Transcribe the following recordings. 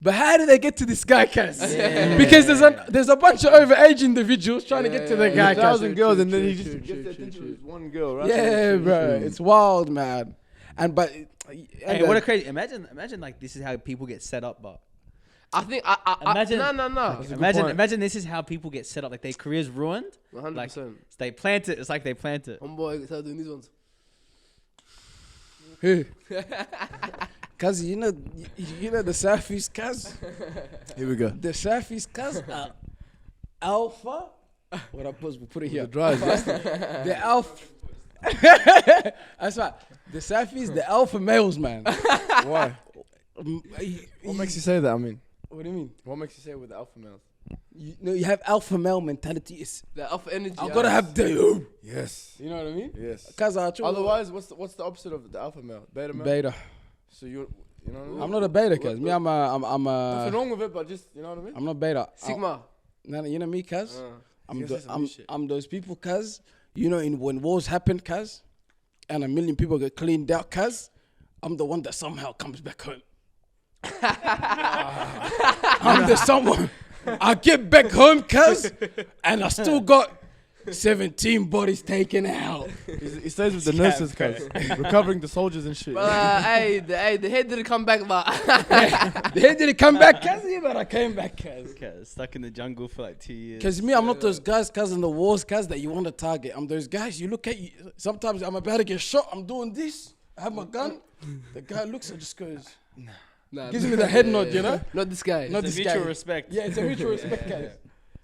But how did they get to this guy, Kaz? Yeah. Because there's a bunch of overage individuals trying to get to the guy, Kaz. 1,000 girls, and then he just gets their attention with one girl, right? Yeah, bro. It's wild, man. Hey, what a crazy! Imagine like this is how people get set up, but I think Imagine- no. imagine this is how people get set up. Like their careers ruined. 100%. Like they plant it. It's like they plant it. Homeboy started doing these ones. Cause you know the Southeast, cuz. Here we go. The Southeast, cuz. Alpha. What I put it here. The drive. The alpha. That's right. The Southeast, the alpha males, man. Why? What makes you say that? I mean, What do you mean? what makes you say with the alpha males? You have alpha male mentality. It's The alpha energy. I gotta have the. Yes. You know what I mean? Yes. Cause Otherwise, what's the opposite of the alpha male? Beta male. beta. So you know what I mean? I'm not a beta, cuz. Me, I'm Nothing a. wrong with it, but just you know what I mean. I'm not beta. Sigma. No, you know me, cuz. You gotta say some shit. I'm those people, cuz. You know, when wars happen, cuz, and 1 million people get cleaned out, cuz, I'm the one that somehow comes back home. I'm the someone. I get back home, cuz, and I still got 17 bodies taken out. He stays with the nurses, cuz recovering the soldiers and shit. Hey, the head didn't come back, but The head didn't come back, cuz, yeah, but I came back, cuz. Okay, stuck in the jungle for like 2 years. Because me, I'm not those guys, cuz, in the wars, cuz, that you want to target. I'm those guys, you look at you. Sometimes I'm about to get shot, I'm doing this. I have my gun. The guy looks and just goes, nah, gives me the head nod, you know? not this guy. Not It's this a mutual guy. respect. Yeah, it's a mutual respect, cuz.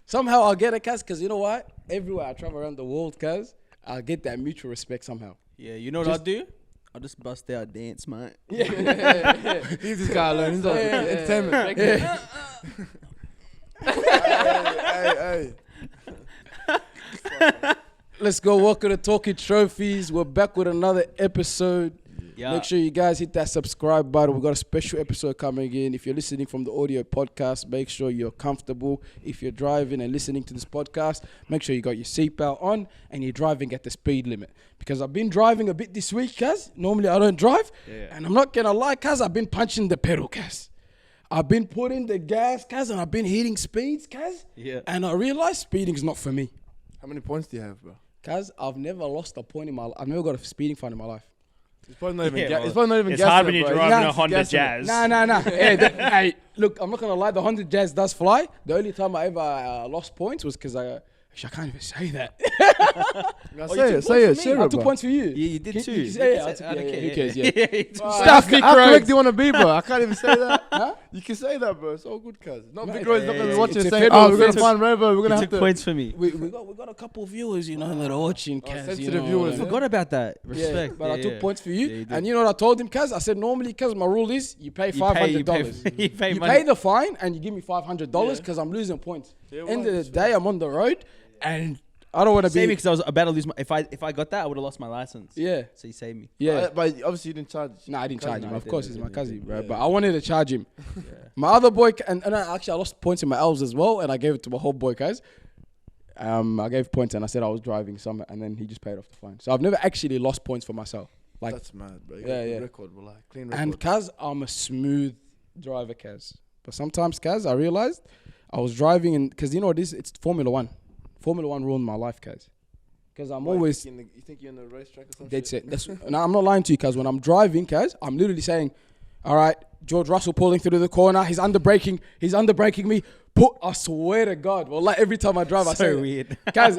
Somehow I'll get a cuz, because you know what? Everywhere I travel around the world, cuz, I'll get that mutual respect somehow. Yeah, you know what I'll do? I'll just bust out dance, mate. Leave this guy alone. He's like entertainment. Hey. Let's go. Welcome to Talking Trophies. We're back with another episode. Yeah. Make sure you guys hit that subscribe button. We've got a special episode coming in. If you're listening from the audio podcast, make sure you're comfortable. If you're driving and listening to this podcast, make sure you got your seatbelt on and you're driving at the speed limit. Because I've been driving a bit this week, cuz. Normally I don't drive. Yeah. And I'm not going to lie, cuz. I've been punching the pedal, cuz. I've been putting the gas, cuz. And I've been hitting speeds, cuz. Yeah. And I realized speeding is not for me. How many points do you have, bro? Cuz I've never lost a point in my life. I've never got a speeding fine in my life. It's probably not even. Yeah, It's probably not even. It's gas hard in when it, you're bro. driving a It's Honda gas in it. Jazz. Nah. Hey, look, I'm not gonna lie. The Honda Jazz does fly. The only time I ever lost points was because I can't even say that. Now Oh, say you it. took Say it. points for me. Share I it, took bro. points for you. Yeah, you did Can too. you say it? Yeah, I'll take- okay, who cares? Yeah. Stuff Big How Rose. correct do you want to be, bro? I can't even say that. Huh? You can say that, bro. It's all good, cuz. Not No, Big Rose. Not gonna be it's watching a and saying, federal "Oh, we're gonna offense. find Rayvo. We're You gonna have took to." points for me. We got a couple of viewers, you know, that are watching. Kaz, sensitive you know, viewers, I forgot about that. Respect. Yeah, but I took points for you. Yeah, you did. And you know what I told him, Kaz? I said, normally, Kaz, my rule is you pay $500. You pay You money. pay the fine and you give me $500 because I'm losing points. Yeah, End why? of the day, I'm on the road and I don't want to Save me be. because I was about to lose my. If I got that, I would have lost my license. Yeah, So you saved me. yeah. But obviously you didn't charge. No, I didn't charge him. no, I Of course, didn't, he's my I cousin, didn't, bro. yeah. But I wanted to charge him. Yeah. My other boy, and actually, I lost points in my elves as well, and I gave it to my whole boy, guys. I gave points, and I said I was driving some, and then he just paid off the fine. So I've never actually lost points for myself. Like, That's mad, bro. You Yeah, got a yeah. Record, bro. Like clean record. and Kaz, I'm a smooth driver, Kaz. But sometimes, Kaz, I realized I was driving, and because you know what it is, it's Formula One. Formula One ruined my life, Kaz. Because I'm Why, always. You think you're in the racetrack or something? Dead set. No, I'm not lying to you, cuz when I'm driving, cuz I'm literally saying, all right, George Russell pulling through the corner. He's under braking me. I swear to God. Well, like every time I drive, I say So that. weird. Guys,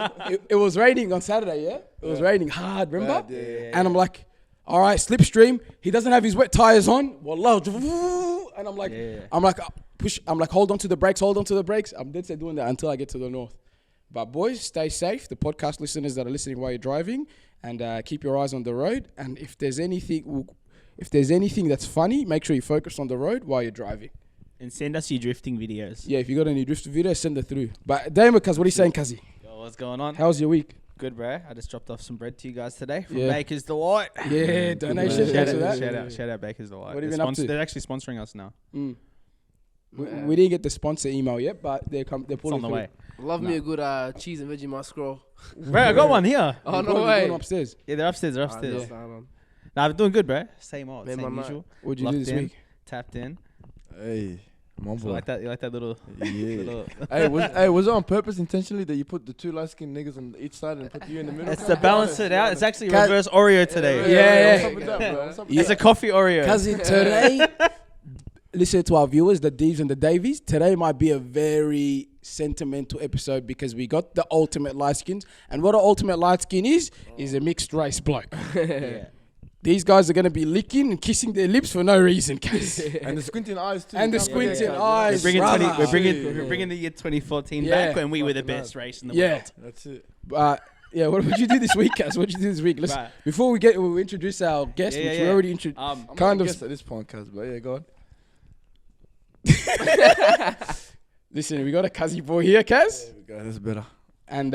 it was raining on Saturday, yeah? It was raining hard, remember? Bad, yeah. And I'm like, all right, slipstream. He doesn't have his wet tires on. Wallah. And I'm like, I'm like, hold on to the brakes. I'm dead set doing that until I get to the north. But boys, stay safe. The podcast listeners that are listening while you're driving, and keep your eyes on the road. And if there's anything that's funny, make sure you focus on the road while you're driving. And send us your drifting videos. Yeah, if you got any drift videos, send it through. But Damian, cuz, what are you saying, Kazi? Yo, what's going on? How's your week? Good, bro. I just dropped off some bread to you guys today from Yeah. Baker's Delight. Yeah, donation. Shout Thanks for out, that. shout out Baker's Delight. What have you been up to? They're actually sponsoring us now. We didn't get the sponsor email yet, but they're pulling It's on the through. way. Love me a good cheese and Vegemite scroll. Bro, I got one here. Oh, They're no going way. upstairs. Yeah, they're upstairs. Nah, Nah, nah. I'm doing good, bro. Same old, Made same my usual. What'd you Locked do this in, week? Tapped in. Hey, My So boy. you like that little. Yeah. Was it on purpose intentionally that you put the two light skinned niggas on each side and put you in the middle? It's to balance it out. It's actually Can- reverse Oreo today. Yeah. What's up with that, bro? What's up with It's a coffee Oreo. Because today, listen to our viewers, the Deves and the Davies. Today might be a very sentimental episode because we got the ultimate light skins. And what an ultimate light skin is a mixed race bloke. Yeah. These guys are going to be licking and kissing their lips for no reason, cuz. And the squinting eyes too. And the Can't forget squinting that. eyes. We're bringing, brother. we're bringing the year 2014 Yeah. back when we were the Fucking best race in the Yeah. world. That's it. Yeah, what did you do this week, Kaz? What did you do this week? Let's Right. before we introduce our guest, Yeah, which yeah, we already introduced. I'm Kind not of- guess at this point, cuz, but yeah, go on. Listen, we got a Kazi boy here, Kaz, There we go. That's better. and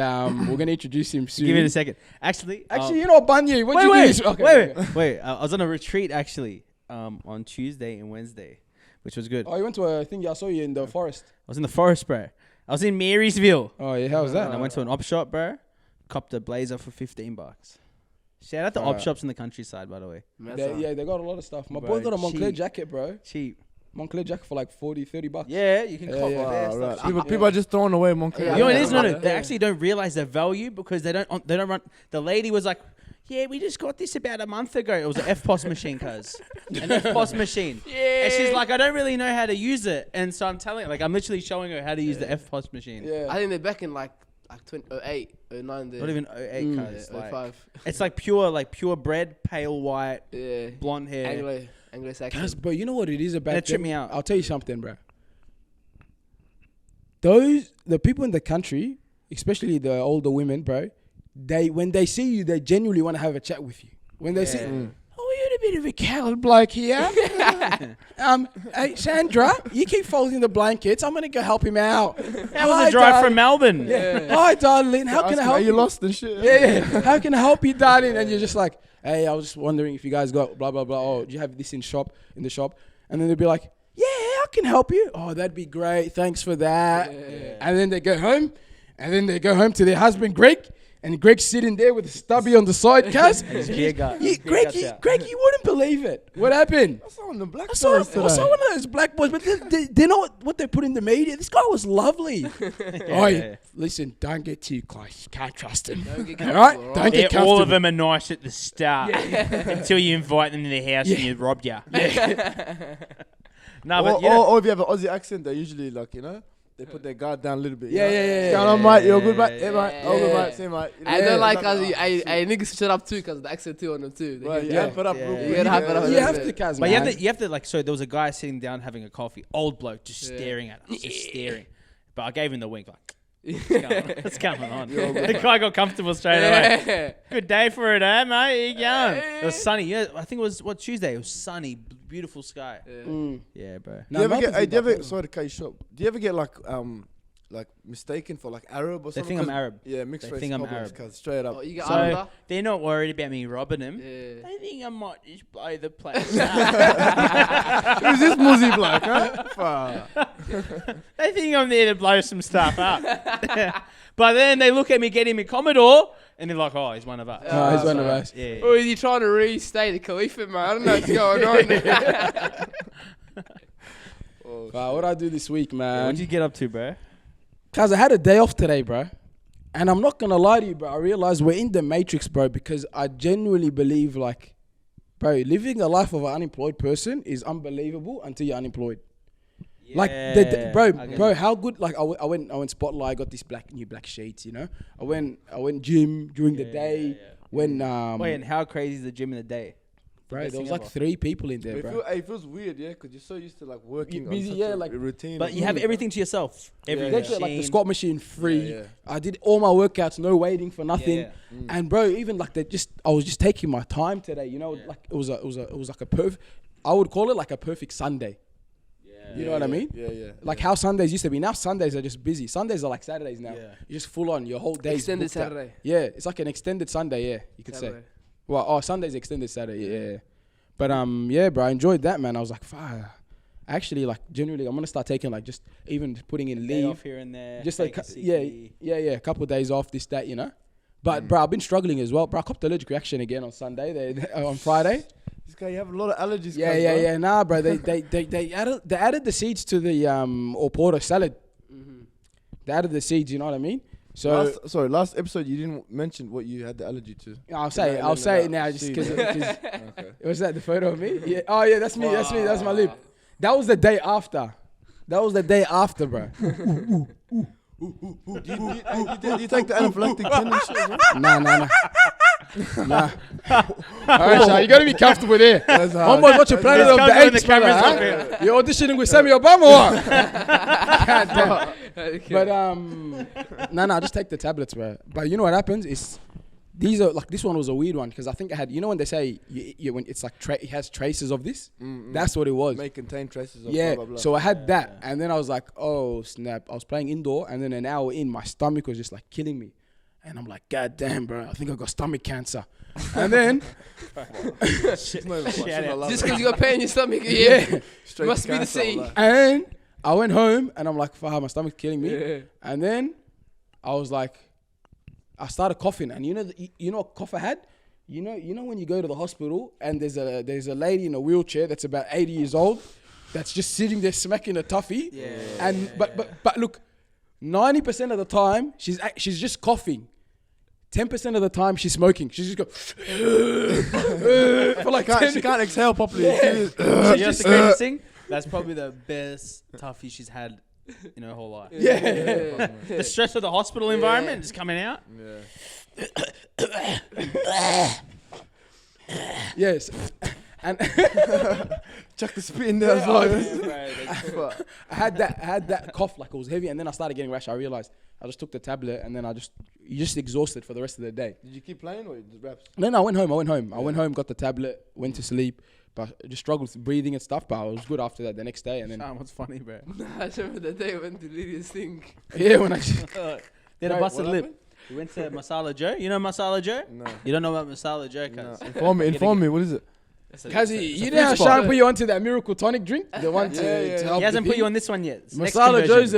we're gonna introduce him soon. Give it a second. Actually, You know, Bunye, what did you do this? Okay. wait. I was on a retreat actually on Tuesday and Wednesday, which was good. Oh, you went to I think I saw you in the forest. I was in the forest, bro. I was in Marysville. Oh yeah, how was that? And I went to an op shop, bro. Copped a blazer for $15. Shout out to op shops in the countryside, by the way. They got a lot of stuff. My Bro, boy got a Moncler cheap. jacket, bro. Cheap. Moncler jacket for like $40-$30. Yeah, you can Yeah, cop yeah. there. Oh, right. Stuff. People are just throwing away Moncler. Yeah. You know what it is? No, Yeah. they actually don't realize their value because they don't run. The lady was like, "Yeah, we just got this about a month ago. It was an FPOS machine, cuz an FPOS machine." Yeah. And she's like, "I don't really know how to use it," and so I'm telling her, like, I'm literally showing her how to use the FPOS machine. Yeah. I think they're back in like 2008, 09 there. Not even 08, cuz. Yeah, Like, 05. it's like pure bread, pale white, Yeah. blonde hair. Anglo-Saxon. Cuz, but you know what it is about That tripped them? me out. I'll tell you something, bro. The people in the country, especially the older women, bro, when they see you, they genuinely want to have a chat with you. When they see, oh, you're a bit of a coward bloke here. Hey, Sandra, you keep folding the blankets. I'm gonna go help him out. That was a drive from Melbourne. Hi, darling. How can I help Are you? you lost and shit? Yeah. How can I help you, darling? And you're just like, hey, I was just wondering if you guys got blah blah blah. Oh, do you have this in the shop? And then they'll be like, yeah, I can help you. Oh, that'd be great. Thanks for that. And then they go home, to their husband Greg, and Greg's sitting there with a stubby on the side, cuz. Greg, you wouldn't believe it. What happened? I saw one of the black I saw boys today. one of those black boys, but they know what they put in the media. This guy was lovely. Listen, don't get too close. You can't trust him. Don't get All right? comfortable, Don't get comfortable. All of them are nice at the start until you invite them to their house and you robbed ya. No, but Or if you have an Aussie accent, they usually like, they put their guard down a little bit. Yeah, you know? yeah, yeah, What's going on, mate? You're good, mate? Yeah, mate. Oh, good, mate. Say, mate. You know, I don't like nothing. cuz I niggas switch it up too cuz the accent too on them too. They Right, get- you hype it up Yeah. real You quick. gotta hype it up a You little have bit. to, cuz, But man. you have to like. So there was a guy sitting down having a coffee, old bloke, just Yeah. staring at us, just staring. But I gave him the wink, like, what's going on? The guy got comfortable straight away. Yeah. Good day for it, eh, mate? How you going? It was sunny. Yeah, I think it was Tuesday. It was sunny, beautiful sky. Yeah, bro. Do you ever get? Melbourne's Do you ever? bipolar. Sorry to cut you short. Do you ever get like mistaken for like Arab or They something? think I'm 'Cause- Arab. Yeah, mixed They race think I'm problems, Arab. cuz straight up. Oh, you get So Arab? they're not worried about me robbing him. Yeah. They think I might just blow the place up. Who's this muzzy bloke, huh? Fuck. They think I'm there to blow some stuff up. But then they look at me getting me Commodore, and they're like, "Oh, he's one of us." No, he's one of us. Yeah. Or is he trying to restate the Caliphate, man? I don't know what's going on. What I do this week, man? What'd you get up to, bro? Cause I had a day off today, bro. And I'm not gonna lie to you, bro. I realized we're in the matrix, bro, because I genuinely believe, like, bro, living a life of an unemployed person is unbelievable until you're unemployed. Like, I get bro, you. how good? Like, I went Spotlight. I got this new black sheets, you know. I went gym during the day. When Wait, and how crazy is the gym in the day? bro, best there was thing like ever. 3 people in there, It, bro. it feels weird, yeah, because you're so used to like working busy, on such yeah, a like- routine. But of you have moving, everything to yourself. Every Yeah, They yeah. got, like the machine. squat machine free. Yeah, yeah. I did all my workouts, no waiting for nothing. Yeah. And bro, even like I was just taking my time today. You know, like it was like a perfect. I would call it like a perfect Sunday. You know what I mean? Yeah. Like how Sundays used to be. Now Sundays are just busy. Sundays are like Saturdays now. Yeah. You're just full on. Your whole day. Extended Saturday. Yeah, it's like an extended Sunday. Yeah, you could say. Saturday. Well, Sunday's extended Saturday. Yeah. But yeah, bro, I enjoyed that, man. I was like, fire. Actually, like genuinely, I'm gonna start taking like just even putting in Day leave. off here and there. Just take like, a yeah, sickie. a couple of days off, this, that, you know. But bro, I've been struggling as well. Bro, I copped allergic reaction again on Sunday, on Friday. This guy, you have a lot of allergies. Yeah, cuz, yeah, bro. yeah. Nah, bro. They added the seeds to the or porter salad. They added the seeds. You know what I mean? So Last episode you didn't mention what you had the allergy to. I'll say it now just because. Okay. Was that the photo of me? Yeah. Oh yeah, that's me. That's me. That's my lip. That was the day after. Bro. Do you take the anaphylactic ten and shit as well? Nah. All right, Shah, you gotta be comfortable there. Homeboy's watching Planet of the Apes, brother. Huh? You're auditioning with Sammy Obama or what? God damn. But no, just take the tablets, bro. But you know what happens is these are like this one was a weird one because I think I had when they say when it's like it has traces of this, that's what it was. May contain traces of Yeah, blah, blah, blah. so I had that, and then I was like, oh snap! I was playing indoor, and then an hour in, my stomach was just like killing me, and I'm like, God damn, bro, I think I got stomach cancer. And then Just because you got pain in your stomach, Straight must to be the cancer, same. like. and I went home, and I'm like, fuck, my stomach's killing me. And then I was like, I started coughing, and you know what cough I had? You know when you go to the hospital and there's a lady in a wheelchair that's about 80 years old, that's just sitting there smacking a toffee. But look, 90% of the time she's just coughing. 10% of the time she's smoking. She's just go for like She can't exhale properly. She's just the greatest thing. That's probably the best toffee she's had in her whole life. Yeah. The stress of the hospital environment is coming out. Yes. And Chuck the spit in there as well. I had that cough like it was heavy, and then I started getting rash. I realized I just took the tablet, and then you just exhausted for the rest of the day. Did you keep playing or just raps? No, I went home. I went home, got the tablet, went to sleep, but I just struggled with breathing and stuff. But I was good after that the next day, and then What's funny, bro? I remember the day when delirious thing. yeah, when I They had a busted lip. We went to Masala Joe. You know Masala Joe? No. You don't know about Masala Joe, cuz? Inform me. What is it? Kazi, you know how Sean put you onto that miracle tonic drink, the one to help. He hasn't put you on this one yet. Masala Joe's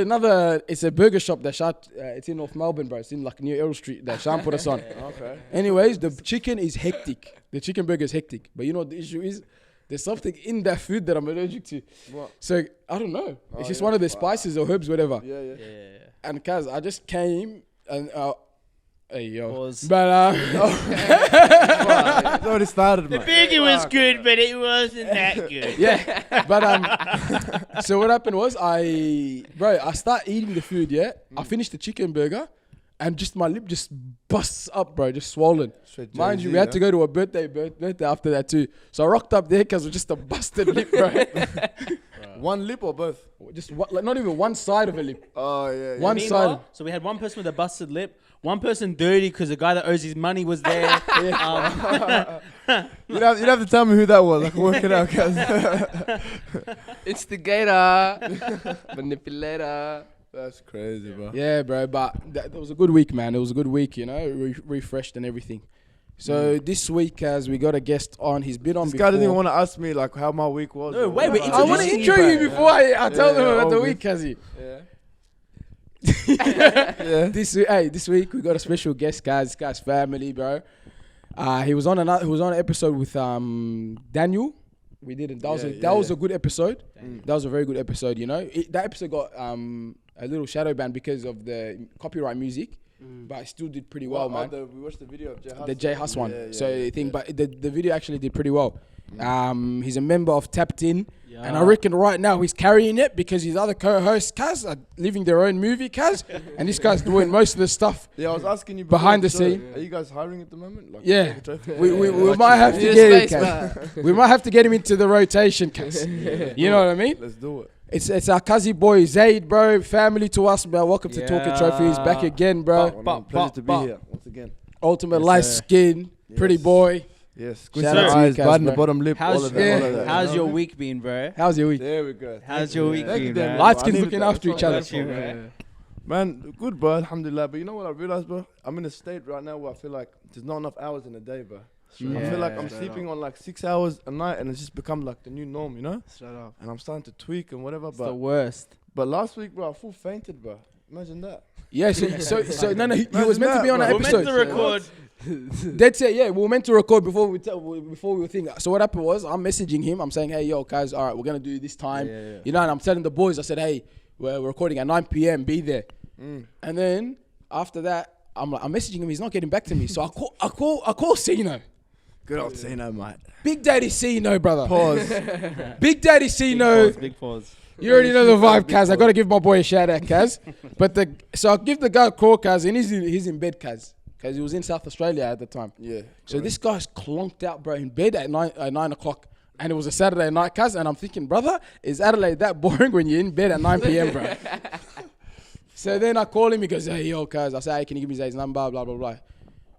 it's a burger shop that it's in North Melbourne, bro. It's in like near Earl Street that Sean put us on. Okay. Anyways, the chicken is hectic. The chicken burger is hectic. But you know what the issue is? There's something in that food that I'm allergic to. What? So, I don't know. It's just one of the spices or herbs, whatever. Yeah. And Kaz, I just came and... hey, yo. Pause. But, It's already started, man. Burger was good, but it wasn't that good. yeah. But, so what happened was I start eating the food, yeah? I finished the chicken burger. And just my lip just busts up, bro, just swollen. Straight Mind you, Jay-Z, we had to go to a birthday after that too. So I rocked up there because it was just a busted lip, bro. One lip or both? Just like not even one side of a lip. Oh, yeah. One side. So we had one person with a busted lip, one person dirty because the guy that owes his money was there. You'd have to tell me who that was. I can work it out, guys. Instigator, manipulator. That's crazy, bro. Yeah, bro, but that was a good week, man. It was a good week, you know, refreshed and everything. So this week, as we got a guest on, he's been on This before. guy doesn't even want to ask me like how my week was. No, or wait, whatever. we're I want to introducing intro you, you bro. before I tell them about the all week, good. Kazi. Yeah. This week we got a special guest, guys. This guy's family, bro. He was on an episode with Daniel. We did it. That was a good episode. That was a very good episode. You know, that episode got a little shadow ban because of the copyright music, but it still did pretty well, man. We watched the video of Jay Huss. The Jay Huss one. Yeah, but the video actually did pretty well. He's a member of Tapped In, and I reckon right now he's carrying it because his other co-hosts, Kaz, are living their own movie, Kaz, and this guy's doing most of the stuff. Yeah, I was asking you Behind the before show, scene. Are you guys hiring at the moment? Like, Yeah. trophy? We might have to get him, Kaz. We might have to get him into the rotation, Kaz. You know what I mean? Let's do it. It's our Kazi boy Zayd, bro. Family to us, bro. Welcome to Talking Trophies. Back again, bro. Pleasure to be here once again. Ultimate light skin, pretty boy. Yes, Shout squint out the to you eyes, guys, biden the bro. bottom lip, all of that. All of that, How's you know? your week been, bro? How's your week? There we go. How's your week been, damn, bro? Light I skins needed looking that. after each other. Bless you, bro. Man, good, bro. Alhamdulillah. But you know what I realized, bro? I'm in a state right now where I feel like there's not enough hours in a day, bro. I feel like I'm sleeping on like 6 hours a night, and it's just become like the new norm, you know? Shut up. And I'm starting to tweak and whatever. It's the worst. But last week, bro, I full fainted, bro. Imagine that. Yeah, so no, he was meant to be on an We're meant episode. to record. That's it. Yeah, we were meant to record before we were thinking. So what happened was, I'm messaging him. I'm saying, hey, yo, guys, all right, we're gonna do this time. You know, and I'm telling the boys. I said, hey, we're recording at 9 p.m. Be there. And then after that, I'm messaging him. He's not getting back to me. So I call Sino. Good old Sino, mate. Big Daddy Sino, brother. Pause. Big Daddy Sino. Big pause. You already know the vibe, Kaz. I gotta give my boy a shout out, Kaz. So I'll give the guy a call, Kaz, and he's in bed, Kaz, because he was in South Australia at the time. Yeah. So this guy's clonked out, bro, in bed at 9 o'clock, and it was a Saturday night, Kaz, and I'm thinking, brother, is Adelaide that boring when you're in bed at 9 p.m., bro? So then I call him. He goes, hey, yo, Kaz. I say, hey, can you give me Zayd's number? Blah blah blah.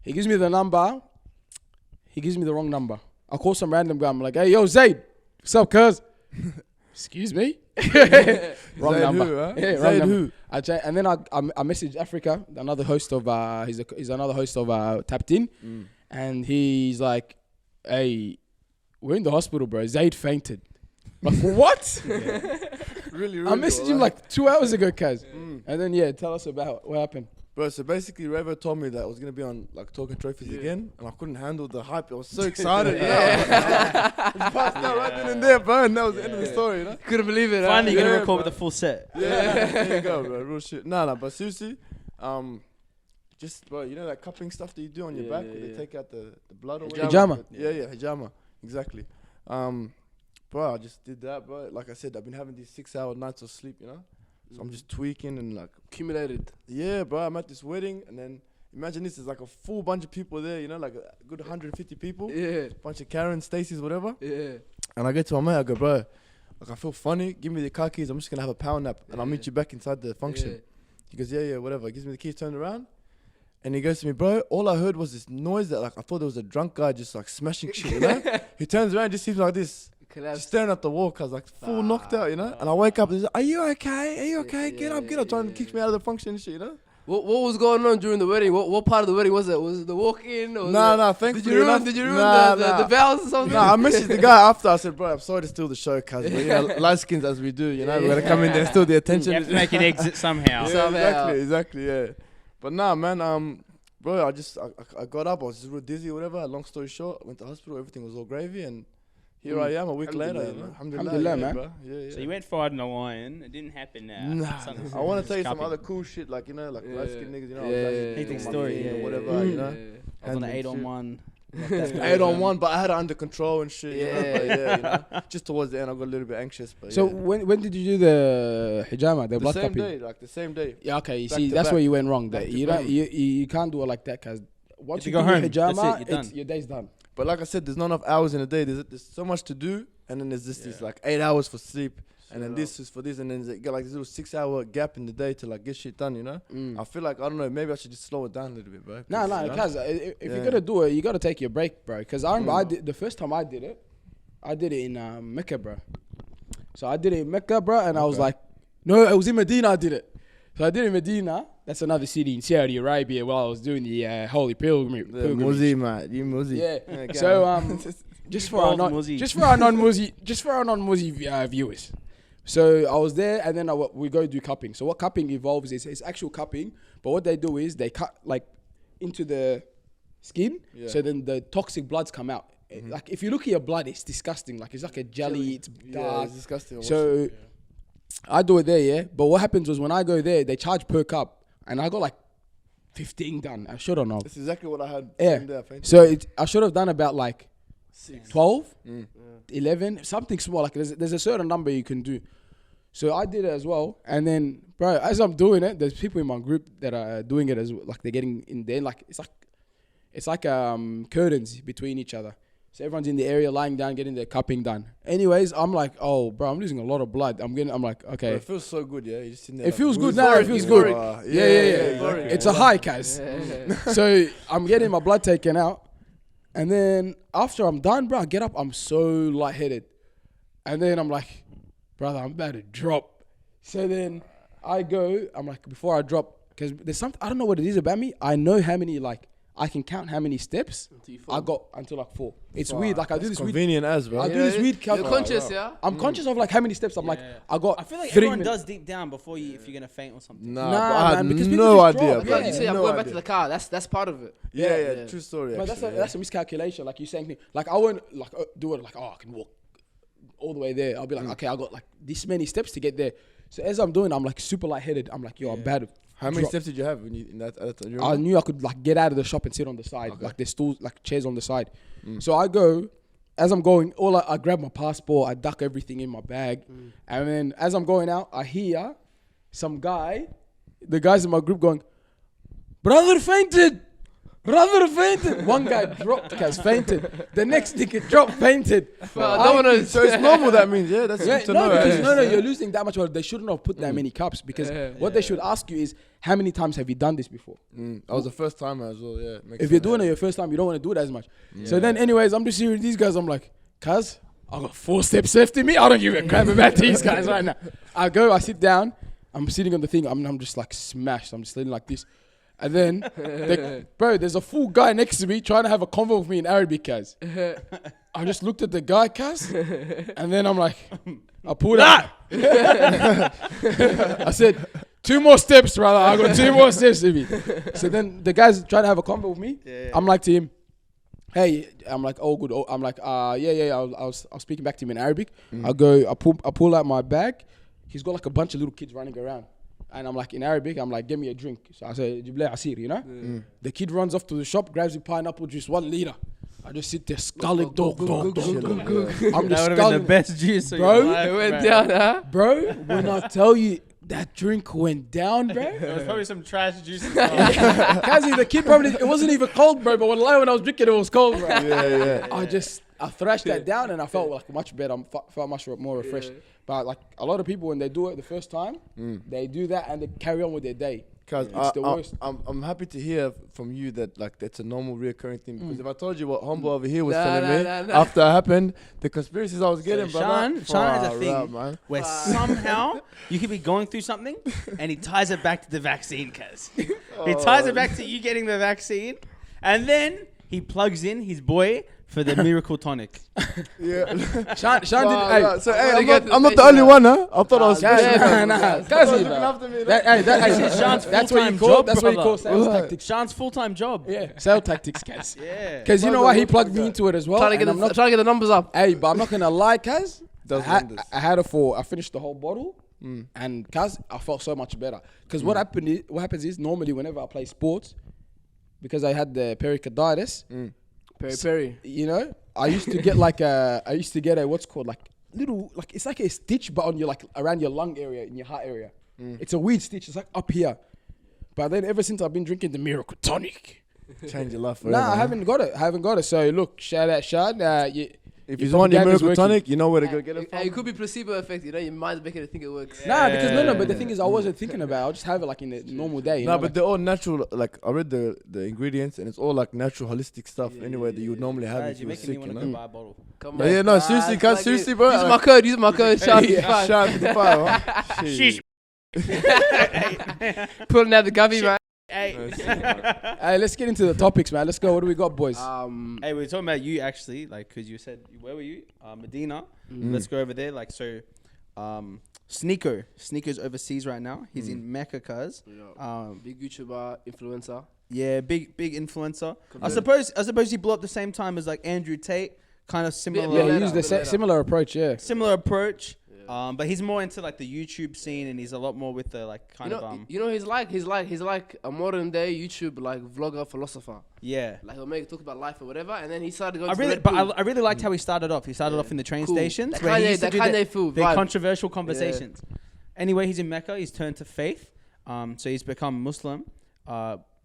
He gives me the number. He gives me the wrong number. I call some random guy. I'm like, hey, yo, Zayd, what's up, cuz? Excuse me? Wrong Zayd number. who, huh? Yeah, wrong Zayd number. who? And then I messaged Africa, another host of he's another host of Tapped In, and he's like, hey, we're in the hospital, bro. Zayd fainted. Like, what? Really, I messaged him like 2 hours ago, Kaz. And then tell us about what happened. Bro, so basically Rayvo told me that I was going to be on like Talking Trophies again, and I couldn't handle the hype. I was so excited. I was passed out right then and there, bro, and that was the end of the story, you know? Couldn't believe it. Finally, huh? you're gonna Yeah, record bro. with the full set. Yeah, there you go, bro. Real shit. Nah, but seriously, just, bro, you know that cupping stuff that you do on your back where they take out the blood or whatever? Hijama. Yeah, hijama. Exactly. Bro, I just did that, bro. Like I said, I've been having these 6-hour nights of sleep, you know? So I'm just tweaking and like, Accumulated. yeah, bro, I'm at this wedding and then imagine this is like a full bunch of people there, you know, like a good 150 people. Yeah. Bunch of Karens, Stacey's, whatever. Yeah. And I get to my mate, I go, bro, like I feel funny. Give me the car keys. I'm just gonna have a power nap, and I'll meet you back inside the function. Yeah. He goes, yeah, whatever. He gives me the keys, turned around, and he goes to me, bro. All I heard was this noise that like I thought there was a drunk guy just like smashing shit, you know. He turns around, just seems like this, just staring at the wall, cause like full knocked out, you know. And I wake up, and he's like, are you okay? Are you okay? Get up, trying to kick me out of the function and shit, you know. What was going on during the wedding? What part of the wedding was it? Was it the walk-in? Or Nah, thankfully Did you ruin the vows or something? Nah, I messaged the guy after. I said, bro, I'm sorry to steal the show, cuz, but you know, light skins as we do, you know, we're gonna come in there and steal the attention. You have to make an exit somehow. Yeah, exactly, yeah. But nah, man, bro, I got up, I was just real dizzy or whatever. Long story short, I went to hospital, everything was all gravy, and here I am a week later, you know. Alhamdulillah, man. Bro. Yeah. So you went fighting a lion. It didn't happen now. Nah, I want to tell you some other cool shit, like, you know, like light skin niggas, you know. Anything story, or whatever, you know. I was on an And 8-on-1. 8-on-1, but I had it under control and shit. You know, but yeah, you know. Just towards the end, I got a little bit anxious. But So yeah. when did you do the hijama, the the blood same cupping? day, like the same day. Yeah, okay. You Back see, to that's back. where you went wrong. That Back to you don't, back. you can't do it like that, cause once If you you go do home, hijama, that's it, you're done. your day's done. But like I said, there's not enough hours in a day. There's so much to do, and then there's this like 8 hours for sleep, and then this is for this, and then you got like this little 6-hour gap in the day to like get shit done. You know, I feel like I don't know. Maybe I should just slow it down a little bit, bro. No, you know? because if you're gonna do it, you gotta take your break, bro. Because I remember I did the first time I did it in Mecca, bro. So I did it in Mecca, bro, and I was like, no, it was in Medina. I did it. So I did it in Medina. That's another city in Saudi Arabia. While I was doing the holy pilgrimage. Muzi, man, you Muzi. Yeah. So just for our non-Muzi viewers. So I was there, and then we go do cupping. So what cupping involves is it's actual cupping, but what they do is they cut like into the skin, so then the toxic bloods come out. Like if you look at your blood, it's disgusting. Like it's like a jelly. It's dark. Yeah, it's disgusting. So I do it there, yeah. But what happens was when I go there, they charge per cup, and I got like 15 done. I should have known. That's exactly what I had. Yeah. There, I think. So I should have done about like 12, 11, something small. Like there's a certain number you can do. So I did it as well. And then, bro, as I'm doing it, there's people in my group that are doing it as well. Like they're getting in there. Like it's like curtains between each other. So everyone's in the area lying down, getting their cupping done. Anyways, I'm like, oh, bro, I'm losing a lot of blood. I'm like, okay. Bro, it feels so good, yeah. You just in there. It feels good. No, it feels good. Yeah. Exactly. It's a high, guys. So I'm getting my blood taken out. And then after I'm done, bro, I get up. I'm so lightheaded. And then I'm like, brother, I'm about to drop. So then I go, I'm like, before I drop, because there's something, I don't know what it is about me. I know how many, like, I can count how many steps I got until like 4. It's weird. Like I do this weird. Convenient as, bro. I do this weird You're calculation. conscious, yeah? I'm conscious of like how many steps. I'm like, I got. I feel like 3 everyone minutes. does deep down before you if you're gonna faint or something. Nah, Nah, bro, I had man, because people no just idea, drop. bro. Yeah, you say I'm No going back to idea. the car. That's part of it. Yeah, true story. But Actually, that's a miscalculation. Like you saying, like I won't like do it like I can walk all the way there. I'll be like, okay, I got like this many steps to get there. So as I'm doing, I'm like super lightheaded. I'm like, yo, I'm bad. How many steps did you have when you in that? You I knew I could like get out of the shop and sit on the side. Like there's stools, like chairs on the side. So I go, as I'm going, I grab my passport, I duck everything in my bag, and then as I'm going out, I hear some guy, the guys in my group going, "Brother fainted." Brother fainted. One guy dropped, has fainted. The next ticket dropped, fainted. So it's normal. That means that's good to know. No, you're losing that much. Well, they shouldn't have put that many cups because what they should ask you is how many times have you done this before? I was the first timer as well. Yeah. If you're doing it your first time, you don't want to do it as much. So then, anyways, I'm just hearing these guys. I'm like, cuz, I got 4 steps left in me. I don't give a crap about these guys right now. I go, I sit down. I'm sitting on the thing. I'm just like smashed. I'm just sitting like this. And then, bro, there's a full guy next to me trying to have a convo with me in Arabic, cuz. I just looked at the guy, cuz, and then I'm like, I pulled out. I said, 2 more steps, brother. I got 2 more steps in me. So then the guy's trying to have a convo with me. I'm like to him, hey, I'm like, oh, good. Oh, I'm like, yeah. I was speaking back to him in Arabic. I pull out my bag. He's got like a bunch of little kids running around. And I'm like, in Arabic, I'm like, give me a drink. So I say, Jibleh Asir, you know? The kid runs off to the shop, grabs the pineapple juice, 1 liter. I just sit there sculling, dog. I'm just That would have been the sculling. best juice, of Bro. your life, It went bro. down, huh? Bro, when I tell you that drink went down, bro. There was probably some trash juice. Kazi, the kid probably, it wasn't even cold, bro. But when I was drinking, it was cold, bro. Yeah. I thrashed that down and I felt like much better. Felt much more refreshed. But like a lot of people, when they do it the first time, they do that and they carry on with their day. Cause It's the worst. I'm happy to hear from you that like that's a normal reoccurring thing. Because if I told you what Humble over here was telling me after it happened, the conspiracies I was getting, brother. Sean has a thing out, man. where somehow you could be going through something and he ties it back to the vaccine, cuz. He ties it back to you getting the vaccine and then he plugs in his boy for the miracle tonic. Yeah. Sean didn't. So I'm hey, gonna I'm not get the the only one, huh? I thought I was Nah, special. Kazi, Looking after me. Sean's that's what you full-time call. job, That's what you brother. call sales tactics. Sean's full-time job. Yeah, sales tactics, Kaz. Yeah. Because you know why he plugged me into it as well. Trying to and I'm get the numbers up. Hey, but I'm not gonna lie, Kaz. Does wonders. I had it for. I finished the whole bottle, and Kaz, I felt so much better. Because what happens is normally whenever I play sports, because I had the pericarditis, Peri. you know, I used to get like a what's called like little like it's like a stitch, but on your like around your lung area in your heart area. It's a weird stitch. It's like up here. But then ever since I've been drinking the miracle tonic, Change your life forever. nah, I haven't got it. So look, shout out, Sean. If you want your propaganda is miracle working. tonic, you know where to go get it from. It could be placebo effect, you know, your mind's making it think it works. Nah, because no. But the thing is, I wasn't thinking about it. I'll just have it like in a normal day. You No, know, but like, they're all natural. Like I read the ingredients, and it's all like natural, holistic stuff. Anyway, that you would normally have if You're you were making me sick. want You to go know. buy a bottle. Come But yeah, no, seriously, guys, seriously, bro. Use my code, Sean. Shout 55. Sheesh. Pulling out the gubby, man. Hey. hey, let's get into the topics, man. Let's go. What do we got, boys? Hey, we were talking about you actually, like, because you said, where were you? Medina. Let's go over there. Like, so, Sneeko's overseas right now. He's in Mecca, cuz. Big YouTuber, influencer. Yeah, big influencer. I suppose he blew up the same time as like Andrew Tate. Kind of similar. yeah, he later, used the later. similar approach. Yeah. Similar approach. But he's more into like the YouTube scene, and he's a lot more with the like kind of You know, he's like a modern day YouTube like vlogger philosopher. yeah. Like he'll talk about life or whatever, and then he started going. I really liked how he started off. He started off in the train stations where he used to do the controversial conversations. Anyway, he's in Mecca. He's turned to faith. So he's become Muslim.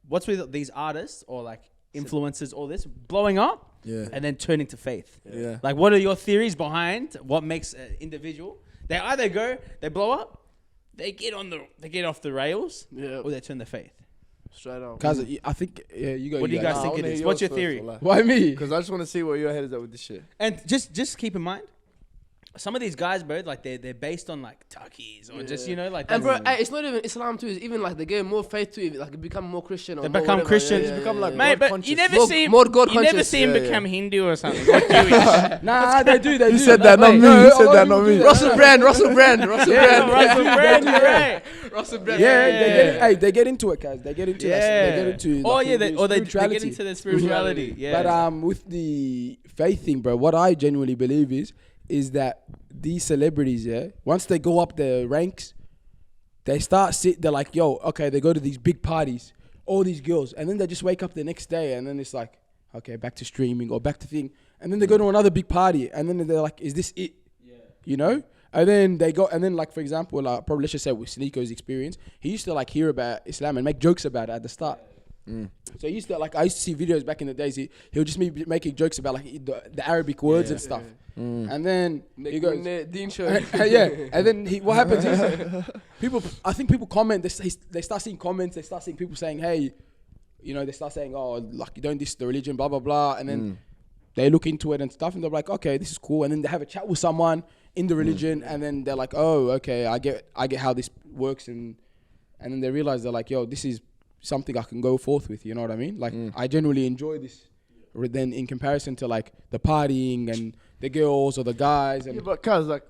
What's with these artists or like influencers, all this blowing up, and then turning to faith? Yeah. Like, what are your theories behind what makes an individual? They either they blow up, they get off the rails, or they turn to faith. Straight up. Cause I think you go. What do you guys think it is? What's your theory? Why me? Because I just want to see where your head is at with this shit. And just keep in mind, some of these guys, bro, like they're based on like Turkeys or just like. And bro, it's not even Islam too. It's even like they get more faith to it. Like become more Christian. Or they more become whatever. Christians. Become like mate, God but you conscious. never see him. More God You never conscious. see him become Hindu or something. Or Jewish. Nah, they do. You said that, not me. You said that, not me. Russell Brand. Russell Brand, you're right. Russell Brand. Yeah, they get into it, guys. They get into that. They get into they get into the spirituality. Yeah. But with the faith thing, bro, what I genuinely believe is that these celebrities, once they go up the ranks, they're like, yo, okay, they go to these big parties, all these girls, and then they just wake up the next day, and then it's like, okay, back to streaming or back to thing, and then they go to another big party, and then they're like, is this it? You know? And then they go, and then like, for example, like, probably let's just say with Sneeko's experience, he used to like hear about Islam and make jokes about it at the start. So he used to I used to see videos back in the days. He'll just be making jokes about like the Arabic words and stuff. And then he goes, and then what happens is I think people comment. They start seeing comments. They start seeing people saying, hey, they start saying, oh, like you don't diss the religion, blah blah blah. And then they look into it and stuff, and they're like, okay, this is cool. And then they have a chat with someone in the religion, and then they're like, oh, okay, I get how this works, and then they realize they're like, yo, this is something I can go forth with, you know what I mean? Like I genuinely enjoy this then in comparison to like the partying and the girls or the guys. And but cause like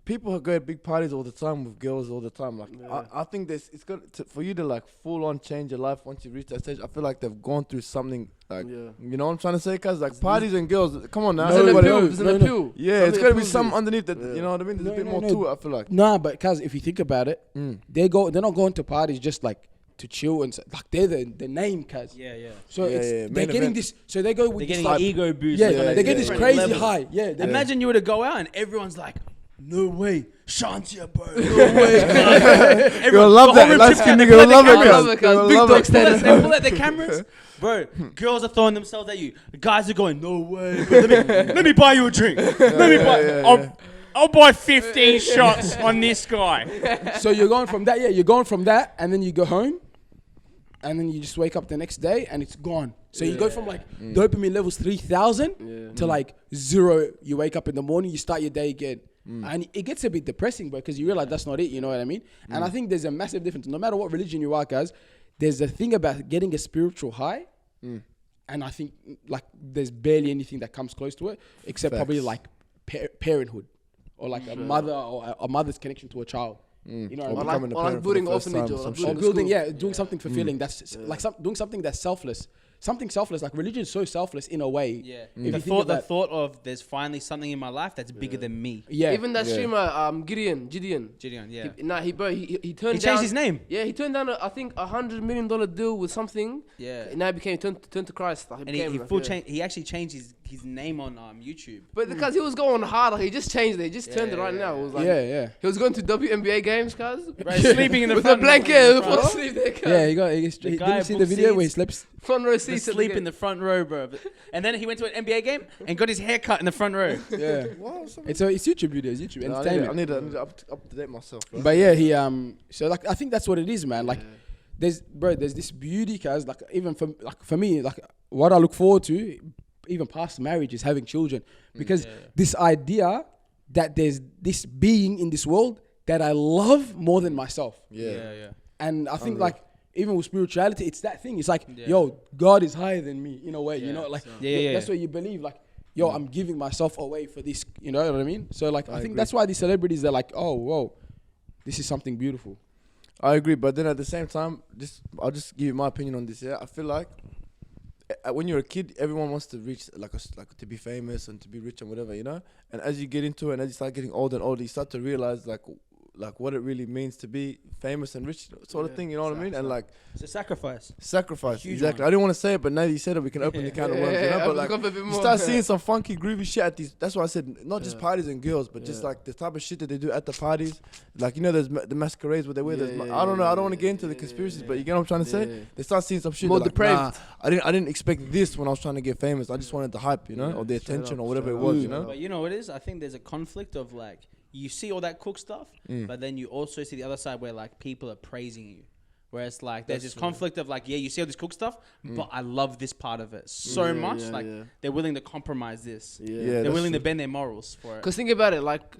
people go to big parties all the time with girls all the time. Like I think it's good for you to like full on change your life once you reach that stage. I feel like they've gone through something like you know what I'm trying to say? Cause like parties and girls, come on now. There's an appeal. Yeah, it's gotta be something underneath that. You know what I mean? There's a bit more to it. I feel like. Nah, but cause if you think about it, they're not going to parties just like to chill and like they're the name, cuz. So they're getting this. So they go with they're this getting ego boost. They get this crazy level. high. Imagine you were to go out and everyone's like, no way, Shantia, bro. No way. You'll love that. Light skin nigga will love it, cuz. Big dog standard. They pull out their cameras. Bro, girls are throwing themselves at you. The guys are going, no way. Bro, let me buy you a drink. I'll buy 15 shots on this guy. So you're going from that, you're going from that, and then you go home, and then you just wake up the next day, and it's gone. So you go from like dopamine levels 3,000 to like 0. You wake up in the morning, you start your day again. And it gets a bit depressing, bro, because you realize that's not it, you know what I mean? And I think there's a massive difference. No matter what religion you are, guys, there's a thing about getting a spiritual high. And I think like there's barely anything that comes close to it, except probably like parenthood. Or like a mother or a mother's connection to a child. You know what I mean? Or like building orphanage or building, doing something fulfilling. That's like doing something that's selfless. Something selfless. Like religion is so selfless in a way. Yeah. The thought of there's finally something in my life that's bigger than me. Yeah. Even that streamer, Gideon. Yeah. He turned down. He changed his name. Yeah, he turned down I think $100 million deal with something. Yeah. And now he turned to Christ. Like, he actually changed his name on YouTube. But because he was going hard, like he just changed it. He just turned it right now. It was like he was going to WNBA games, cuz. Sleeping in the with front a blanket. Fall asleep there, cuz. Yeah, he didn't you see the video where he sleeps front row seats. Sleep in the front row, bro. And then he went to an NBA game and got his hair cut in the front row. Yeah. It's YouTube videos, YouTube entertainment. I need to up to date myself, bro. But yeah, he so like I think that's what it is, man. Like there's this beauty, cuz like even for me, like what I look forward to even past marriage is having children, because this idea that there's this being in this world that I love more than myself. And I think like even with spirituality, it's that thing. It's like, yo, God is higher than me in a way, you know, like that's what you believe. Like, yo, I'm giving myself away for this, you know what I mean? So like, I think that's why these celebrities, they're like, oh, whoa, this is something beautiful. I agree, but then at the same time, I'll just give you my opinion on this. Yeah, I feel like when you're a kid, everyone wants to reach like to be famous and to be rich and whatever, you know. And as you get into it, and as you start getting older and older, you start to realize like what it really means to be famous and rich, sort of thing. You know what I mean? And like it's a sacrifice. Exactly. One. I didn't want to say it, but now that you said it, we can open the can of worms. You know, but like you start seeing some funky, groovy shit at these. That's why I said not just parties and girls, but just like the type of shit that they do at the parties. Like, you know, there's the masquerades where they wear. I don't know. I don't want to get into the conspiracies, but you get what I'm trying to say. They start seeing some shit more like, depraved. I didn't expect this when I was trying to get famous. I just wanted the hype, you know, or the attention or whatever it was, you know. But you know what it is? I think there's a conflict of like, you see all that cook stuff, but then you also see the other side where like people are praising you. Where it's like there's this conflict of like, yeah, you see all this cool stuff, but I love this part of it so much. Like they're willing to compromise this. They're willing to bend their morals for it. Because think about it, like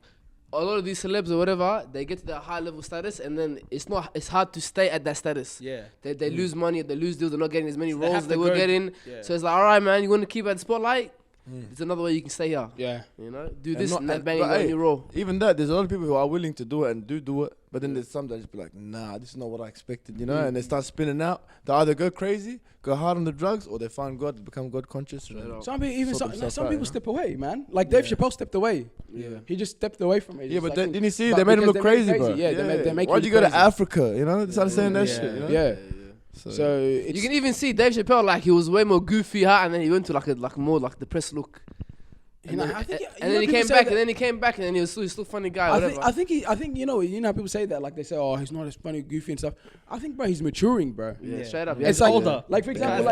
a lot of these celebs or whatever, they get to that high level status, and then it's hard to stay at that status. Yeah, they lose money, they lose deals, they're not getting as many roles they were getting. So it's like, all right, man, you want to keep at the spotlight? There's another way you can stay here. Yeah, you know, do this and that, bang, you got a new role. Even that, there's a lot of people who are willing to do it and do it, but then there's some that just be like, nah, this is not what I expected, you know, and they start spinning out. They either go crazy, go hard on the drugs, or they find God, become God conscious. Some people step away, man. Like Dave Chappelle stepped away. Yeah, he just stepped away from it. Yeah, but didn't you see? They made him look crazy, bro. Yeah, they make. Why'd you go to Africa? You know, they started saying that shit. You know? Yeah. So you can even see Dave Chappelle, like he was way more goofy, and then he went to like more like depressed look. And then he came back, and then he was still funny guy. I think you know how people say that, like they say, oh, he's not as funny, goofy and stuff. I think, bro, he's maturing, bro. Yeah, straight up. It's like older. Like for example,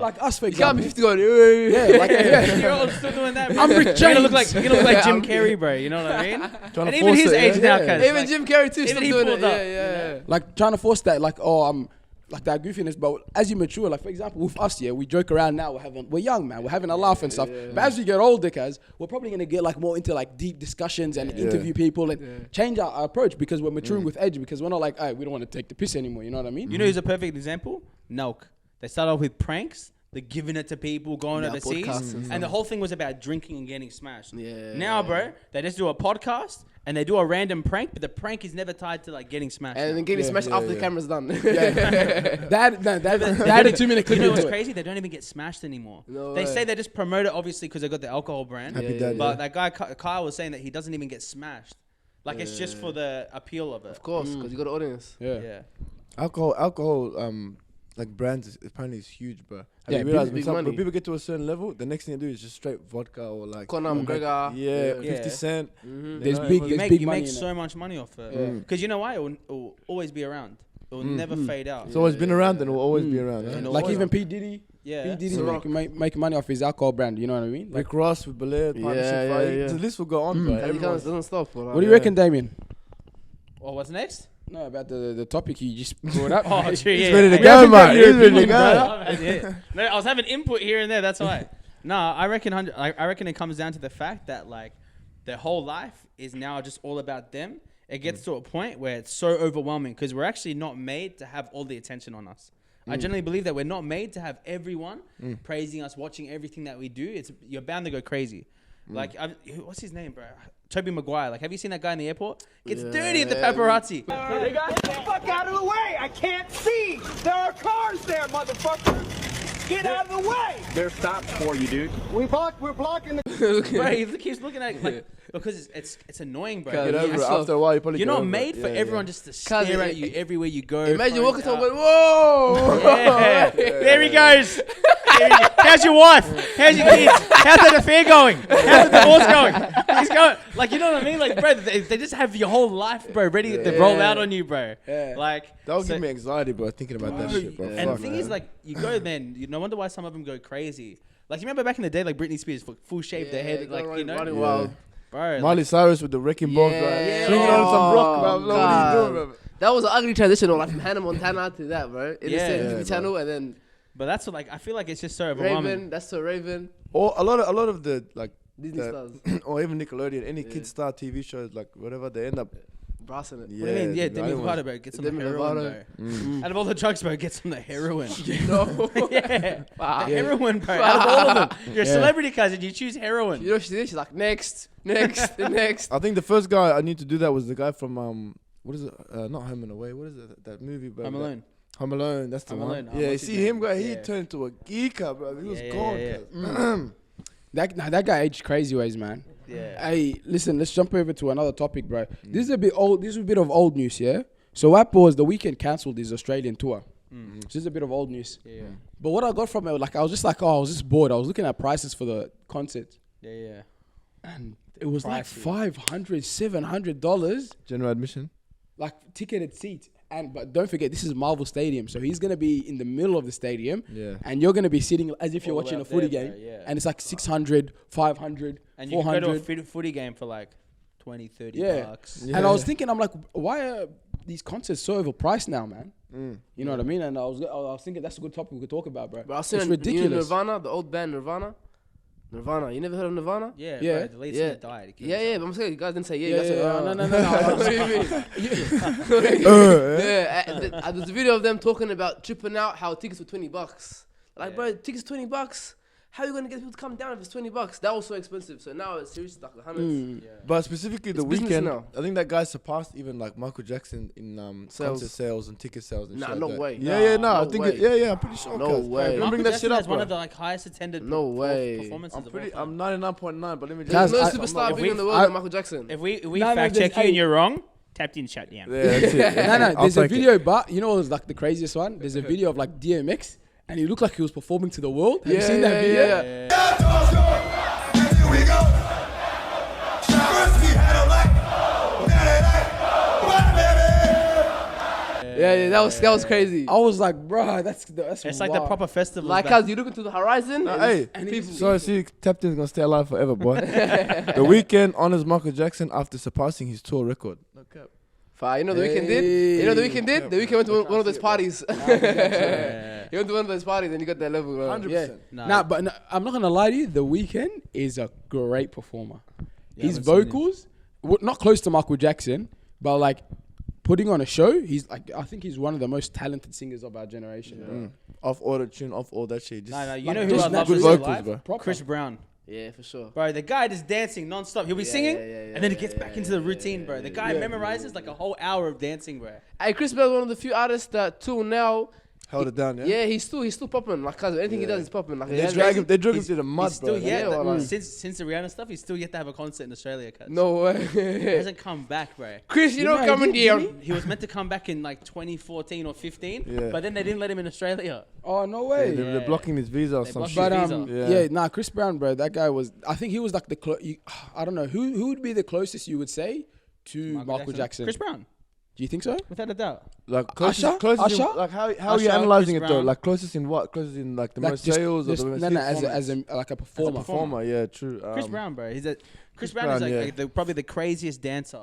like us, for example. You can't be 50 going. Yeah, like you're all still doing that. I'm Rick James. You're gonna look like Jim Carrey, bro. You know what I mean? And even his age now, cuz. Even Jim Carrey too, still doing it. Yeah. Like trying to force that, like, oh, I'm. Like that goofiness, but as you mature, like for example, with us, we joke around now. We're young, man. We're having a laugh and stuff. But as we get older, guys, we're probably gonna get like more into like deep discussions and interview people and change our approach because we're maturing with age. Because we're not like, hey, we don't want to take the piss anymore. You know what I mean? You know who's a perfect example? Nelk. They started off with pranks. They're giving it to people, going overseas, and the whole thing was about drinking and getting smashed. Now, bro, they just do a podcast and they do a random prank, but the prank is never tied to like getting smashed. And then getting smashed after the camera's done. That added 2 minute clip. You know what's crazy? They don't even get smashed anymore. They say they just promote it obviously because they got the alcohol brand. But that guy Kyle was saying that he doesn't even get smashed. Like it's just for the appeal of it. Of course, because you got an audience. Yeah. Alcohol. Like brands apparently is huge, bro. Have you realized when people get to a certain level, the next thing they do is just straight vodka or like Conor McGregor. 50 Cent. There's big you money make so much money off it. Because you know why? It will always be around. It will never fade out. It's always been around and it will always be around. Like even P. Diddy. P. Diddy making money off his alcohol brand. You know what I mean? Rick Ross with Belair, partnership. The list will go on, bro. It doesn't stop. What do you reckon, Damien? Oh, what's next? No, about the topic you just brought up. Oh, true, He's ready to go, man. He's ready to go. No, I was having input here and there. That's why. No, I reckon it comes down to the fact that like their whole life is now just all about them. It gets to a point where it's so overwhelming because we're actually not made to have all the attention on us. I generally believe that we're not made to have everyone praising us, watching everything that we do. You're bound to go crazy. Like, what's his name, bro? Toby Maguire. Like, have you seen that guy in the airport? Gets dirty at the paparazzi. Hey guys, get the fuck out of the way! I can't see! There are cars there, motherfucker! Get out of the way! There's stops for you, dude. We're blocking the... Bro, he keeps looking at like, because it's annoying, bro. Get over it. After a while, you probably You're not made for everyone just to stare at you everywhere you go. Imagine walking to him going, whoa! Yeah. There he goes. How's your wife? How's your kids? How's that affair going? How's the divorce going? He's going, like, you know what I mean? Like, bro, they just have your whole life, bro, ready to roll out on you, bro. Like, that'll give me anxiety, bro, thinking about that shit, bro. And the thing is, like, you go then, no wonder why some of them go crazy. Like, you remember back in the day, like Britney Spears, full shave their head, like, you know? Running wild. Bro, Miley Cyrus with the wrecking balls, bro. Swinging on some rock, bro. What are you doing, bro? That was an ugly transition, like from Hannah Montana to that, bro. In the same TV channel, and then. But that's what, like, I feel like it's just so overwhelming. Raven. Or a lot of the like Disney stars, or even Nickelodeon, any kid star TV shows, like whatever, they end up brassing it. What do you mean? Yeah, Demi Lovato, bro, gets on the heroin, bro. Out of all the drugs, bro, gets on the heroin. No. The heroin, bro. Out of all of them, you're a celebrity cousin. You choose heroin. You know what she did? She's like, next. I think the first guy I need to do that was the guy from what is it? Not Home and Away. What is it? That movie, bro? Home Alone. Home Alone, that's the one. Yeah, you see him, bro. He turned to a geeker, bro. He was gone. That guy aged crazy ways, man. Yeah. Hey, listen, let's jump over to another topic, bro. This is a bit old. This is a bit of old news, yeah. So what was the Weeknd cancelled his Australian tour? So this is a bit of old news. Yeah. But what I got from it, like, I was just like, I was just bored. I was looking at prices for the concert. Yeah. And it was like $500, $700. General admission. Like ticketed seats. But don't forget, this is Marvel Stadium, so he's gonna be in the middle of the stadium, and you're gonna be sitting as if you're watching a footy game, and it's like 600, 500, and 400. you can go to a footy game for like 20, 30 bucks. And I was thinking, I'm like, why are these concerts so overpriced now, man? You know what I mean? And I was thinking that's a good topic we could talk about, bro. But I seen it's ridiculous. Nirvana, the old band Nirvana. Nirvana, you never heard of Nirvana? Yeah. Yeah. Bro, the lead singer died. Yeah, but I'm saying you guys didn't say yeah. Yeah, no. There's a video of them talking about tripping out how tickets were $20. Like, bro, tickets $20. How are you gonna get people to come down if it's $20? That was so expensive. So now it's seriously like the hundreds. But specifically the business Weeknd, now. I think that guy surpassed even like Michael Jackson in concert sales and ticket sales and Nah, shit like no that. way. Yeah, No I think way. I'm pretty sure. No cuz. way. Don't bring that shit up, That's one bro. of the like highest attended No way. performances I'm of all time. 99.9, but let me There's just. no superstar bigger in the world than Michael Jackson. If we No, fact there's check you eight. and you're wrong, tapped in, shut down. Yeah, that's it. No, I'll there's a take it. video, but you know what was like the craziest one? There's a video of like DMX, and he looked like he was performing to the world. Have you seen that video? Here we go. First we had a light. Yeah, that was crazy. I was like, bro, that's It's like the proper festival. Like, cause you look into the horizon. Hey, people. so see, Tapton's gonna stay alive forever, boy. The Weeknd honors Michael Jackson after surpassing his tour record. No cap. You know the Weeknd did? You know the Weeknd did? The Weeknd went to one of those parties. He went to one of those parties and you got that level. 100%. But I'm not gonna lie to you. The Weeknd is a great performer. His haven't seen vocals, not close to Michael Jackson, but like putting on a show. He's like, I think he's one of the most talented singers of our generation. Bro. Off auto tune, off all that shit. No, you like, know who just I love good to see vocals, live? bro. Proper. Chris Brown. Yeah, for sure. Bro, the guy just dancing non-stop. He'll be singing, yeah, and then he gets back into the routine, bro. The guy memorizes like a whole hour of dancing, bro. Hey, Chris Brown's one of the few artists that till now. Held it down, yeah? Yeah, he's still popping. Like, cause anything he does, he's popping. Like, They drag him through the mud, He's still bro. yet, Yeah, like- since the Rihanna stuff, he's still yet to have a concert in Australia, cuz. No He way. hasn't come back, bro. Chris, you don't know, come in did here. He was meant to come back in like 2014 or 15, Yeah. but then they didn't let him in Australia. Oh no way. They're blocking his visa or They some blocked shit. his But visa. Yeah. Chris Brown, bro, that guy was. I think he was like I don't know who would be the closest you would say to Michael Jackson. Chris Brown, Do you think so? without a doubt. Like closest, Usher? closest in, Usher? like how are Usher, you analyzing Chris it though? Brown. Like closest in what? Closest in like the most just- sales or just- the most no, hits? as a like a performer. performer, yeah, true. Chris Brown, bro. Chris Brown Brown, is yeah. like probably the craziest dancer.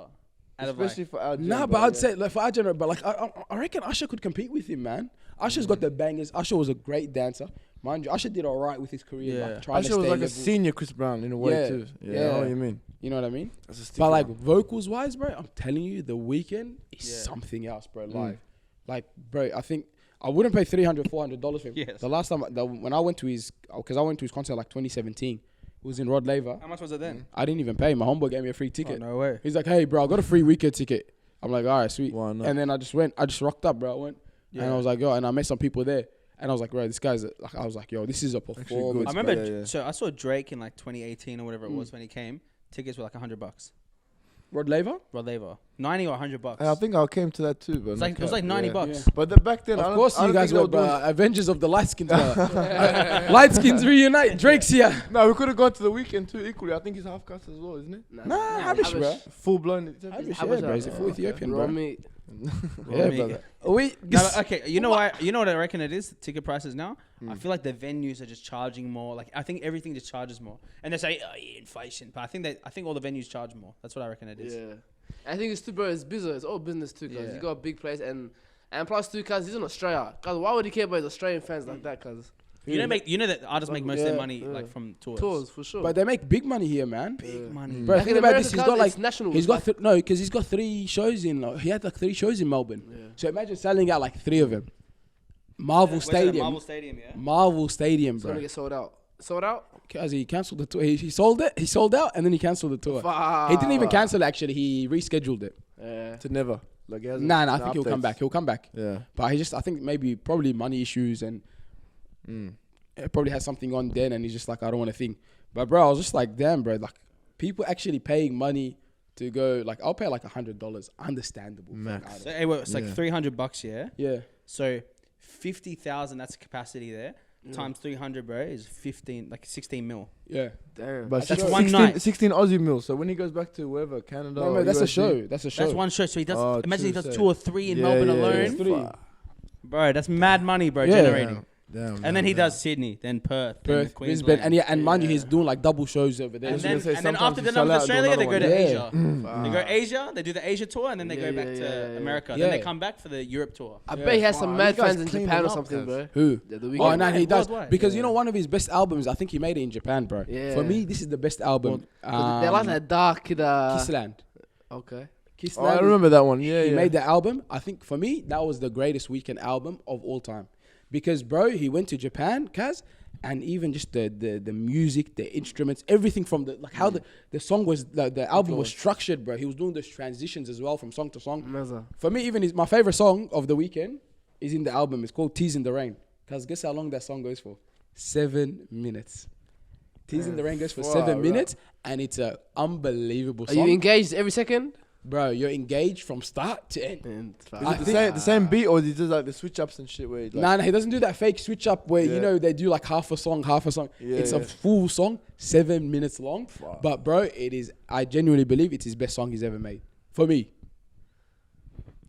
Out of like, especially for our Nah, gen, but bro, I'd say like for our generation, but like I reckon Usher could compete with him, man. Usher's got the bangers. Usher was a great dancer, mind you. Usher did alright with his career, Yeah. like trying to Usher was stay like a level. senior Chris Brown in a way Yeah, too. Yeah, yeah. I know what you mean. You know what I mean? That's a sticky But like one. vocals wise, bro, I'm telling you, The Weeknd is Yeah. something else, bro. Live, like, bro, I think I wouldn't pay $300, $400 for him. Yes. The last time, when I went to his, because I went to his concert like 2017, it was in Rod Laver. how much was it then? I didn't even pay. My homeboy gave me a free ticket. Oh, no way. He's like, hey, bro, I got a free Weeknd ticket. I'm like, all right, sweet. Why not? And then I just went. I just rocked up, bro. I went, and I was like, yo, and I met some people there. And I was like, bro, this guy's, like, I was like, yo, this is a performance. I remember. Yeah. So I saw Drake in like 2018 or whatever it was when he came. Tickets were like $100. Rod Laver? Rod Laver, 90 or $100. I think I came to that too, but It was like $90. Yeah. But back then, Of course, you guys were doing. Avengers of the Light Skins. Light Skins reunite. Drake's here. No, we could have gone to the Weekend too. Equally, I think he's half caste as well, isn't it? Nah, Habish, bro. Full blown. Habish, yeah, bro. He's a full Ethiopian, bro. Romy. Yeah, Me. brother. No, okay, you know why? You know what I reckon it is? Ticket prices now. I feel like the venues are just charging more. Like I think everything just charges more, and they say inflation, but I think all the venues charge more. That's what I reckon it is. Yeah. I think it's too, bro. It's business. It's all business too, cause Yeah. you got a big place and plus too, cause he's in Australia. Cause why would he care about his Australian fans like that? Cause You know that artists make most of their Yeah, money like from tours. tours for sure. But they make big money here, man. Big money. Bro, Like think in about America, this. He's cuz got like it's national, he's got like- because he's got 3 shows in. He had like 3 shows in Melbourne. Yeah. So imagine selling out like 3 of them. Marvel Where's it at? Stadium. Marvel Stadium, yeah. Marvel Stadium, it's gonna bro. get sold out. Sold out? Because he cancelled the tour. He sold it. He sold out, and then he cancelled the tour. He didn't even cancel it. Actually, he rescheduled it. Yeah. To never. Like, he hasn't- Nah, I no think he'll come updates. back. He'll come back. Yeah. But I think probably money issues and it probably has something on then, and he's just like, I don't want to think. But bro, I was just like, damn, bro, like people actually paying money to go. Like I'll pay like $100, understandable. for an Max. artist. So anyway, it's like Yeah. $300, yeah. Yeah, So 50,000, that's the capacity there. Times 300, bro, is 16 mil. yeah. Damn. But That's 16, one night. 16 Aussie mils. So when he goes back to wherever, Canada No, or man, that's a USD, show. That's a show. That's one show. So he does. Oh, imagine he true, does so- 2 or 3 in Yeah, Melbourne yeah, alone, yeah. It's 3. bro. That's mad money, bro. Yeah. Generating. Damn. And then he does Sydney, then Perth, then Brisbane, and mind you, he's doing like double shows over there. And So- then after they're done with Australia, they go to Yeah. Asia. They go Asia, they do the Asia tour, and then they go back to America. Then they come back for the Europe tour. I bet he has some mad you guys fans in cleaned Japan them or up, something, guys. bro. Who? The Oh, Weeknd. no, he does. Worldwide. Because you know, one of his best albums, I think he made it in Japan, bro. Yeah. For me, this is the best album. They like that dark. Kissland. Okay. Kissland. Oh, I remember that one. Yeah, He yeah. made the album. I think for me, that was the greatest Weeknd album of all time. Because, bro, he went to Japan, Kaz, and even just the music, the instruments, everything from how the song was, the album was structured, bro. He was doing those transitions as well from song to song. Meza. For me, even my favorite song of the Weeknd is in the album. It's called Tears in the Rain. Cause guess how long that song goes for? 7 minutes. Tears in the Rain goes for 7 minutes, and it's an unbelievable Are song. you engaged every second? Bro, you're engaged from start to end. Is it the same beat, or is it just like the switch ups and shit? Where like, Nah, he doesn't do that fake switch up where, you know, they do like half a song. Yeah, It's a full song, 7 minutes long. Wow. But bro, I genuinely believe it's his best song he's ever made. For me.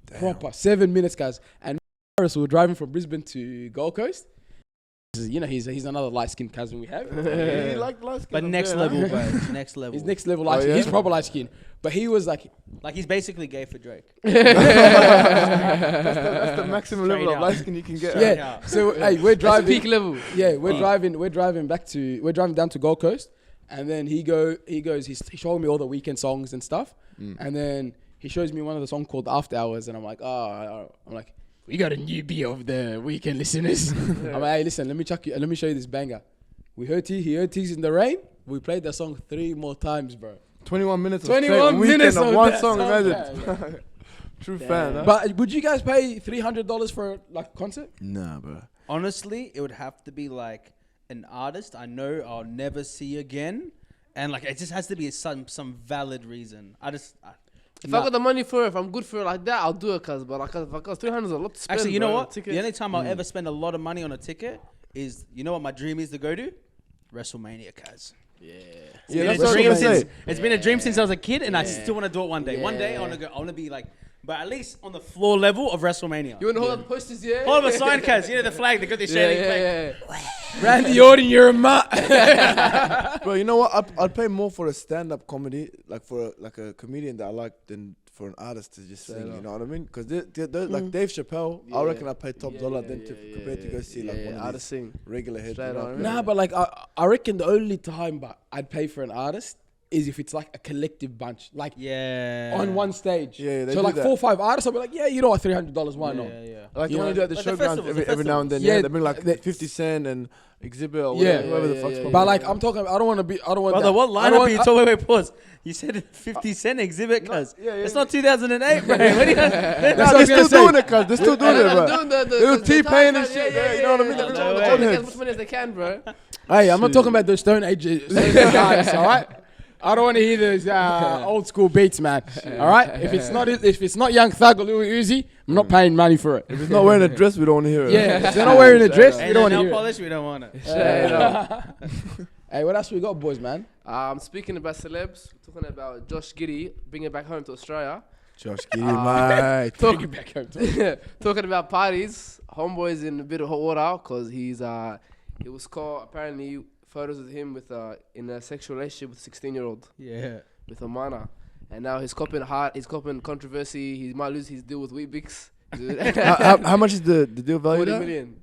Proper. 7 minutes, guys. And we were driving from Brisbane to Gold Coast. You know, he's another light-skinned cousin we have. He liked light skin. But next level, bro. Next level. He's next level light skin. yeah? He's proper light skin. But he was like, He's basically gay for Drake. That's the maximum Straight level of out. light skin you can get. Yeah. yeah. So hey, we're That's driving. peak level. Yeah, we're driving down to Gold Coast, and then he showed me all the Weeknd songs and stuff, and then he shows me one of the songs called After Hours, and I'm like, we got a newbie of the Weeknd listeners. I'm like, hey, listen, let me show you this banger. He heard Tears in the Rain. We played that song 3 more times, bro. 21 minutes. 21 minutes of of one that song. song, Imagine. True fan. Huh? But would you guys pay $300 for like a concert? Nah, bro. Honestly, it would have to be like an artist I know I'll never see again, and like it just has to be some valid reason. If I got the money for it, if I'm good for it like that, I'll do it, cuz. But like, if I got 300 is a lot to spend. Actually, you know bro, what? ticket. The only time I'll ever spend a lot of money on a ticket is, you know what my dream is to go to? WrestleMania, cuz. Yeah, It's been that's a what dream I was gonna since say. it's been a dream since I was a kid, and I still want to do it one day. One day I want to be like, but at least on the floor level of WrestleMania. You want to hold up posters, yeah? Hold up a sign, cuz. You know the flag. They got the shading flag. Randy Orton, you're a mutt. Bro, you know what? I'd pay more for a stand-up comedy, like for a comedian that I like, than for an artist to just sing. You know what I mean? Because like Dave Chappelle, I reckon I pay top dollar than compared to go see like one of artist these sing. regular heads. Straight You know? on. Nah, but like I reckon the only time I'd pay for an artist is if it's like a collective bunch, like on one stage. Yeah, they so do like that. 4 or 5 artists, I'll be like, yeah, you know what, $300, why not? Like You the one know, you do at the like the showgrounds festivals, every now and then. Yeah, Yeah, they bring like the- 50 Cent and Exhibit or Yeah. whatever the fuck's But like I'm talking, I don't want Brother, what I don't lineup are you talking? Wait, pause. You said 50 Cent exhibit, cuz. It's not 2008, bro. What are you Nah, they're still doing it, cuz. They're still doing it, bro. Doing the Little T-Pain and yeah, shit, yeah, you know what I mean? yeah, They're yeah, all yeah. old They get heads. as much money as they can, bro. Hey, I'm not talking about those Stone Age guys, all right? I don't want to hear those old school beats, man. All right? If it's not Young Thug or Lil Uzi, I'm not paying money for it. If it's not wearing a dress, we don't want to hear it. Yeah, if they're not wearing a dress, we Ain't don't no want to nail hear it. polish, we don't want it. Hey, what else we got, boys, man? Speaking about celebs, we're talking about Josh Giddy bringing it back home to Australia. Josh Giddy, mate. Bring it back home. Talking about parties, homeboy's in a bit of hot water because he was caught apparently photos of him with in a sexual relationship with a 16-year-old. Yeah. With a minor, and now he's copping controversy. He might lose his deal with Weet-Bix. How much is the deal value? 40 million.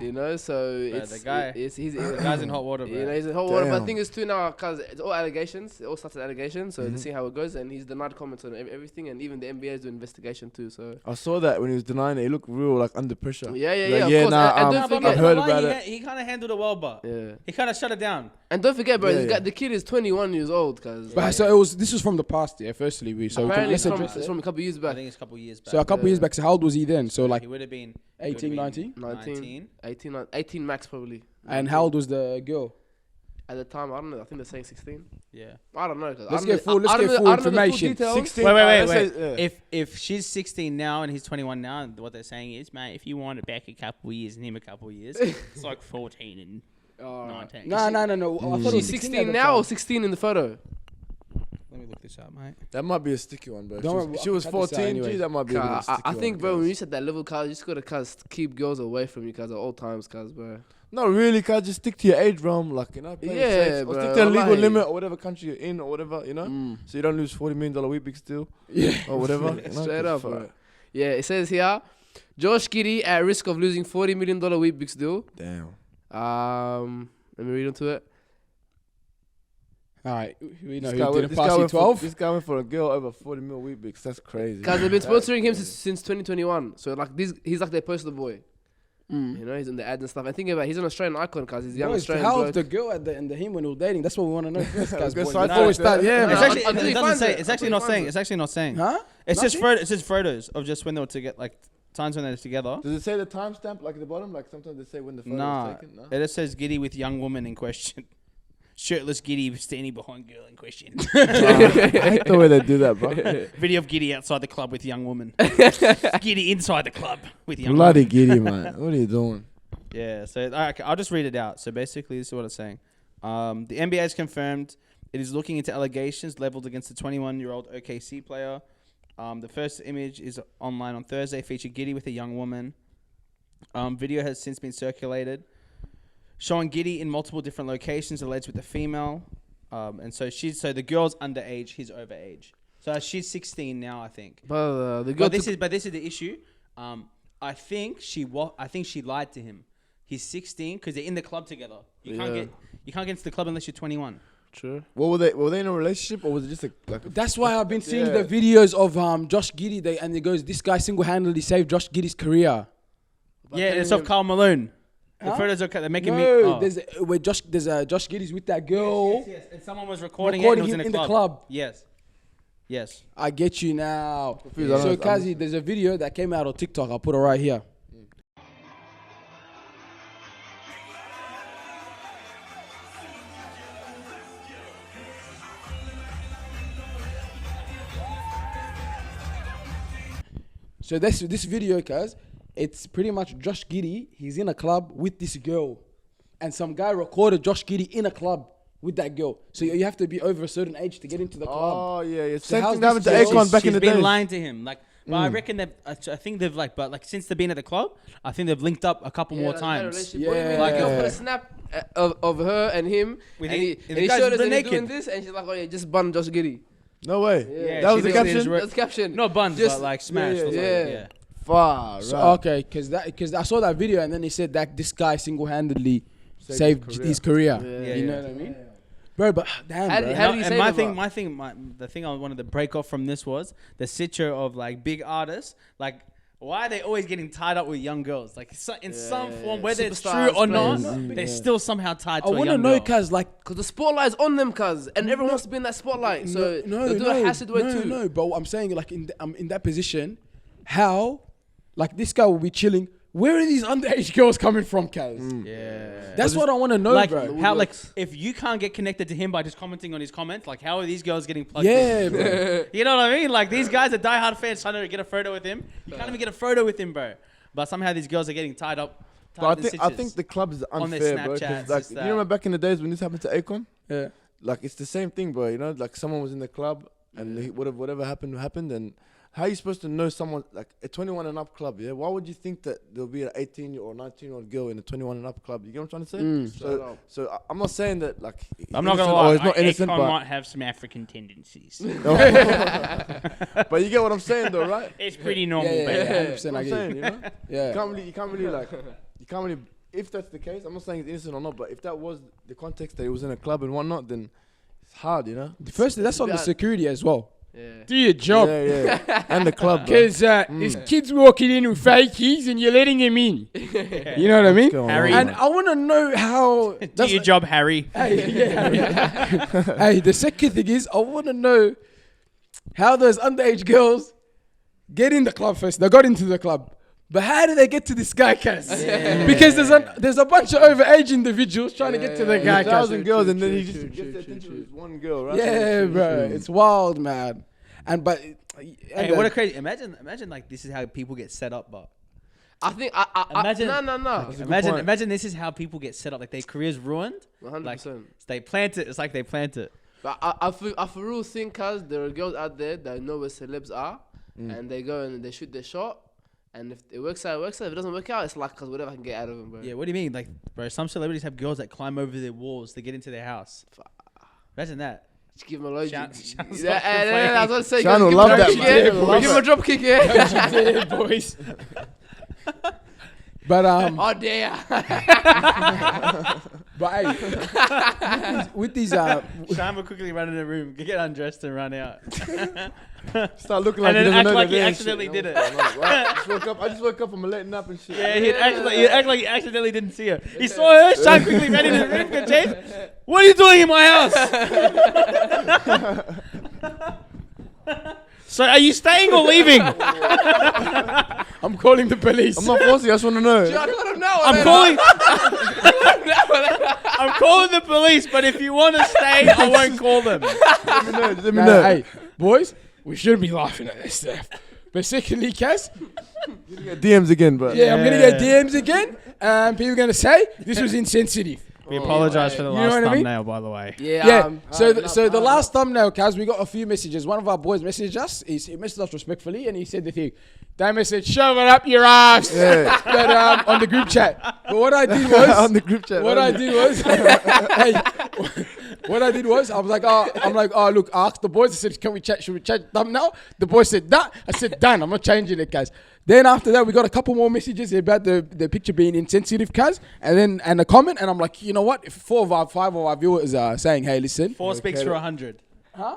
You know, so it's the guy. He's The guy's in hot water, bro. you know, he's in hot water. But Damn. the thing is too now, cause it's all allegations. It all started allegations. So let's see how it goes. And he's denied comments on everything, and even the NBA is doing investigation too. So I saw that when he was denying it. He looked real like under pressure. yeah, Like, of yeah, course. nah, And I've don't forget, heard about it. He kind of handled it well, but yeah. he kind of shut it down. And don't forget, bro, Yeah, this yeah. guy, the kid is 21 years old. Cause But so this was from the past, yeah. Firstly, apparently let's address it's it. from a couple of years I back. think it's a couple of years back. So a couple years back. So how old was he then? So like he would have been 18, 19. 19, 18 max probably. And how old was the girl? At the time, I don't know. I think they're saying 16. Yeah. I don't know. Let's get full information. 16. Wait. If she's 16 now and he's 21 now, what they're saying is, mate, if you want it back a couple of years and him a couple of years, it's like 14 and 19. No. I thought it was She's 16 now or 16 in the photo? Let Let me look this up, mate. That might be a sticky one, bro. Don't worry, She was I'll cut this out 14, anyways. G, that might be a little sticky I think, one, bro, when cuz. you said that level, cuz, you just gotta keep girls away from you, cuz, at all times, cuz, bro. Not really, cuz. Just stick to your age realm, like, you know. Play it Yeah, safe. Or bro, stick to the legal wallahi. limit or whatever country you're in or whatever, you know. So you don't lose $40 million Weet-Bix deal. Yeah. Or whatever. you know, Straight 'cause up, fuck. bro. Yeah, it says here, Josh Giddy at risk of losing $40 million Weet-Bix deal. Damn. Let me read into it. All right, we know This who guy didn't went- this pass guy you went for- 12. This guy went for a girl over 40 mil Weet-Bix. That's crazy. Cuz they've been That's sponsoring him crazy. since 2021. So like he's like their poster boy. You know, he's in the ads and stuff. And think about it, he's an Australian icon, cuz he's a young Boys, Australian how's bloke. the girl and the him when they were dating? That's what we want to know first, guys. Go boys. side Before we forward, start, yeah. yeah, No, man. It's actually, until it he doesn't finds say. it. It's actually Until not he saying. finds It's actually not saying. Huh? It's just Nothing? it says photos of just when they were together, like times when they were together. Does it say the timestamp like at the bottom? Like sometimes they say when the photo Nah, was taken? No. it just says Giddy with young woman in question. Shirtless Giddy standing behind girl in question. I hate the way they do that, bro. Video of Giddy outside the club with young woman. Giddy inside the club with young Bloody woman. giddy, man. What are you doing? Yeah, so okay, I'll just read it out. So basically, this is what it's saying. The NBA has confirmed it is looking into allegations leveled against the 21-year-old OKC player. The first image is online on Thursday, featured Giddy with a young woman. Video has since been circulated, showing Giddy in multiple different locations, alleged with the female. And so the girl's underage, he's overage. So she's 16 now, I think. But the girl But this is the issue. I think she lied to him. He's 16 because they're in the club together. You can't get into the club unless you're 21. True. What were they? Were they in a relationship or was it just like a That's why I've been seeing Yeah. the videos of Josh Giddy. And it goes, this guy single-handedly saved Josh Giddy's career. Yeah, it's of Karl Malone. The Huh? photos are they're making No, me. there's Josh Giddy's with that girl. Yes. And someone was recording Recording it. him And it in was the club. Yes. I get you now. Confused, I So, don't know. Kazi, there's a video that came out on TikTok. I'll put it right here. So this video, cuz, it's pretty much Josh Giddy. He's in a club with this girl, and some guy recorded Josh Giddy in a club with that girl. So you have to be over a certain age to get into the club. Oh yeah. So Same how's thing that happened to this girl- Akon back in She's the been day. lying to him. But I reckon they've. I think they've since they've been at the club, I think they've linked up a couple more times. Yeah. Like girl put a snap of her and him, With and he- he, and and the he guys showed us were and he's doing naked. this, and she's like, oh yeah, just bun Josh Giddy. No way. Yeah, That was she the did caption. his That's the caption. Not buns, Just- but like smashed. or yeah. something, yeah. Far So, right. okay, because I saw that video and then he said that this guy single-handedly Saved saved his his career. Yeah, You know yeah. what I mean, bro? But damn, How bro. did- how did he And save my it, thing, the thing I wanted to break off from this was the situation of like big artists. Like, why are they always getting tied up with young girls? Like, in some form, whether it's true Superstars, or not, players. they're still somehow tied I to a want to young know, girl. cuz, like, Cause the spotlight's on them, cuz, and everyone wants to be in that spotlight. So they'll do a acid way too. No, but I'm saying, like, I'm in that position, how, like, this guy will be chilling. Where are these underage girls coming from, cuz? Yeah. That's what I want to know, Like bro. how if you can't get connected to him by just commenting on his comments, like how are these girls getting plugged Yeah, in? bro. You know what I mean? Like these guys are diehard fans trying to get a photo with him. You can't even get a photo with him, bro. But somehow these girls are getting tied up. But in I stitches. think the club is On their unfair, bro. 'cause, Snapchats, like, this, you that. remember back in the days when this happened to Akon? Yeah. Like it's the same thing, bro. You know, like someone was in the club and whatever happened. And how are you supposed to know someone like a 21 and up club? Yeah, why would you think that there'll be an 18 or 19-year-old girl in a 21 and up club? You get what I'm trying to say? So I'm not saying that like I'm not gonna innocent lie. or it's not innocent, Akon but might have some African tendencies. but you get what I'm saying, though, right? It's pretty normal, Yeah, baby. 100%. I I'm get saying, you. you know, Yeah. you can't really. If that's the case, I'm not saying it's innocent or not, but if that was the context that he was in a club and whatnot, then it's hard, you know. Firstly, that's on the security as well. Yeah. Do your job. Yeah, and the club, bro. Because there's kids walking in with fakies and you're letting them in. You know what I mean? going on, Harry. man? And I want to know how. Do your job, Harry. Hey, yeah. Hey, the second thing is, I want to know how those underage girls get in the club first. They got into the club. But how do they get to this guy, Cass? Because there's a bunch of overage individuals trying to get to the guy, Cass. 1,000 girls, and then he just gets the attention of this one girl, right? Yeah, bro. It's wild, man. Hey, what a crazy! Imagine like this is how people get set up, but I think Imagine- no. imagine this is how people get set up. Like their careers ruined. 100%. Like they plant it. It's like they plant it. But I for real think, cause there are girls out there that know where celebs are, and they go and they shoot their shot. And if it works out, it works out. If it doesn't work out, it's like, cause whatever I can get out of them, bro. Yeah, what do you mean? Like, bro, some celebrities have girls that climb over their walls to get into their house. Imagine that. Just give him a load. Shan's I was going to say, Shan will love that, man. Give him a drop kick, yeah. Yeah, boys. But Oh dear. but hey, with these Shan will quickly run in the room, get undressed and run out. Start looking like And he then doesn't act know like the he day and accidentally shit. did it. I just woke up from a late nap and shit. Yeah, he'd act like he accidentally didn't see her. He saw her, Shan quickly ran into the room, go, James, what are you doing in my house? So are you staying or leaving? I'm calling the police. I'm not forcing you, I just want to know. I don't know. I'm calling the police, but if you want to stay, I won't call them. Let me Nah, know. hey, boys, we shouldn't be laughing at this stuff. But secondly, Kaz, DMs again, bro. yeah, I'm gonna get DMs again, and people are gonna say this was insensitive. We apologise for the You know last what I mean? thumbnail, by the way. Yeah. So the last thumbnail, Kaz, we got a few messages. One of our boys messaged us. He messaged us respectfully, and he said the thing. Damian said, "Shove it up your ass." Yeah. But on the group chat. But what I did was On the group chat. What I did was, hey, what I did was, I was like, oh, look, I asked the boys, I said, can we chat, should we chat thumbnail? The boys said, that. I said, done, I'm not changing it, guys. Then after that, we got a couple more messages about the picture being insensitive, cuz, and a comment, and I'm like, you know what? If 5 of our viewers are saying, hey, listen. 4 speaks for 100. Huh?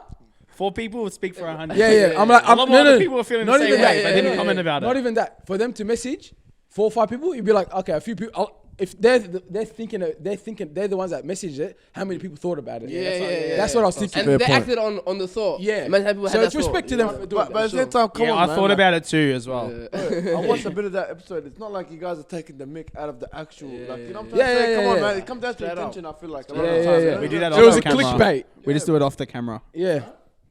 4 people would speak for 100. Yeah. I'm like, a lot more other people were feeling the same way, but didn't comment about it. Not even that. For them to message 4 or 5 people, you'd be like, okay, a few people. If they're thinking they're the ones that messaged it, how many people thought about it? Yeah. That's what I was thinking. And they acted on the thought. Yeah. Imagine how people So had it's that respect to thought. them for doing But at the same time, come Yeah, on, I man. thought about it too as well. I watched a bit of that episode. It's not like you guys are taking the mic out of the actual. Like, you know what I'm trying Yeah, to say? yeah, Come on, yeah. man. It comes down to Straight intention, I feel like. A Yeah, lot of yeah, times, yeah. you know? We do that So off it was the a camera. clickbait. We just do it off the camera. Yeah.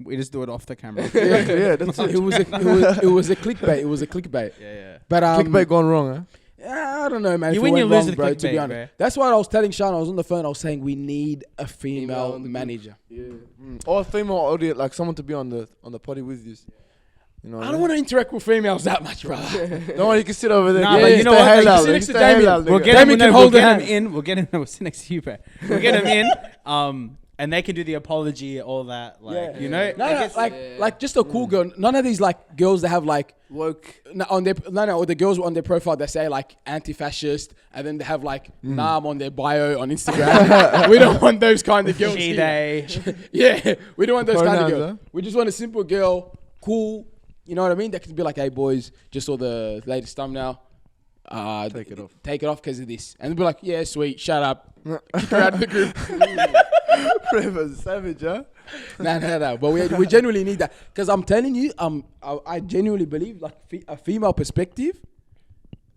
We just do it off the camera. Exactly, yeah, that's it. It was a clickbait. It was a clickbait. Yeah. But Clickbait gone wrong, huh? yeah, I don't know, man. You if win, it you went lose wrong, with bro. To be clickbait, honest, bro. that's why I was telling Sean. I was on the phone. I was saying we need a female on the group. manager. Or a female audience, like someone to be on the potty with you. You know what I don't want to interact with females that much, bro. Don't worry, you can sit over there. Nah, Yeah, but you you know know what? what? Hey, Like, Lal, sit next you to stay Damian. Lal, We'll nigga. get Damian him, can we'll hold get the him hand. in. We'll get him. We'll sit next to you, bro. We'll get him in. And they can do the apology, all that. Like, you know, No, I guess- like just a cool girl. None of these like girls that have like Woke. or the girls on their profile that say like anti-fascist, and then they have like Nam on their bio on Instagram. We don't want those kind of girls. She, here. they. Yeah, we don't want those kind of Pronouns, girls. huh? We just want a simple girl, cool. You know what I mean? That can be like, hey boys, just saw the latest thumbnail. Take it off. Take it off because of this, and they'll be like, yeah, sweet, shut up. Kick her out of the group. Rayvo's savage, huh? No. But we genuinely need that, because I'm telling you, I genuinely believe like a female perspective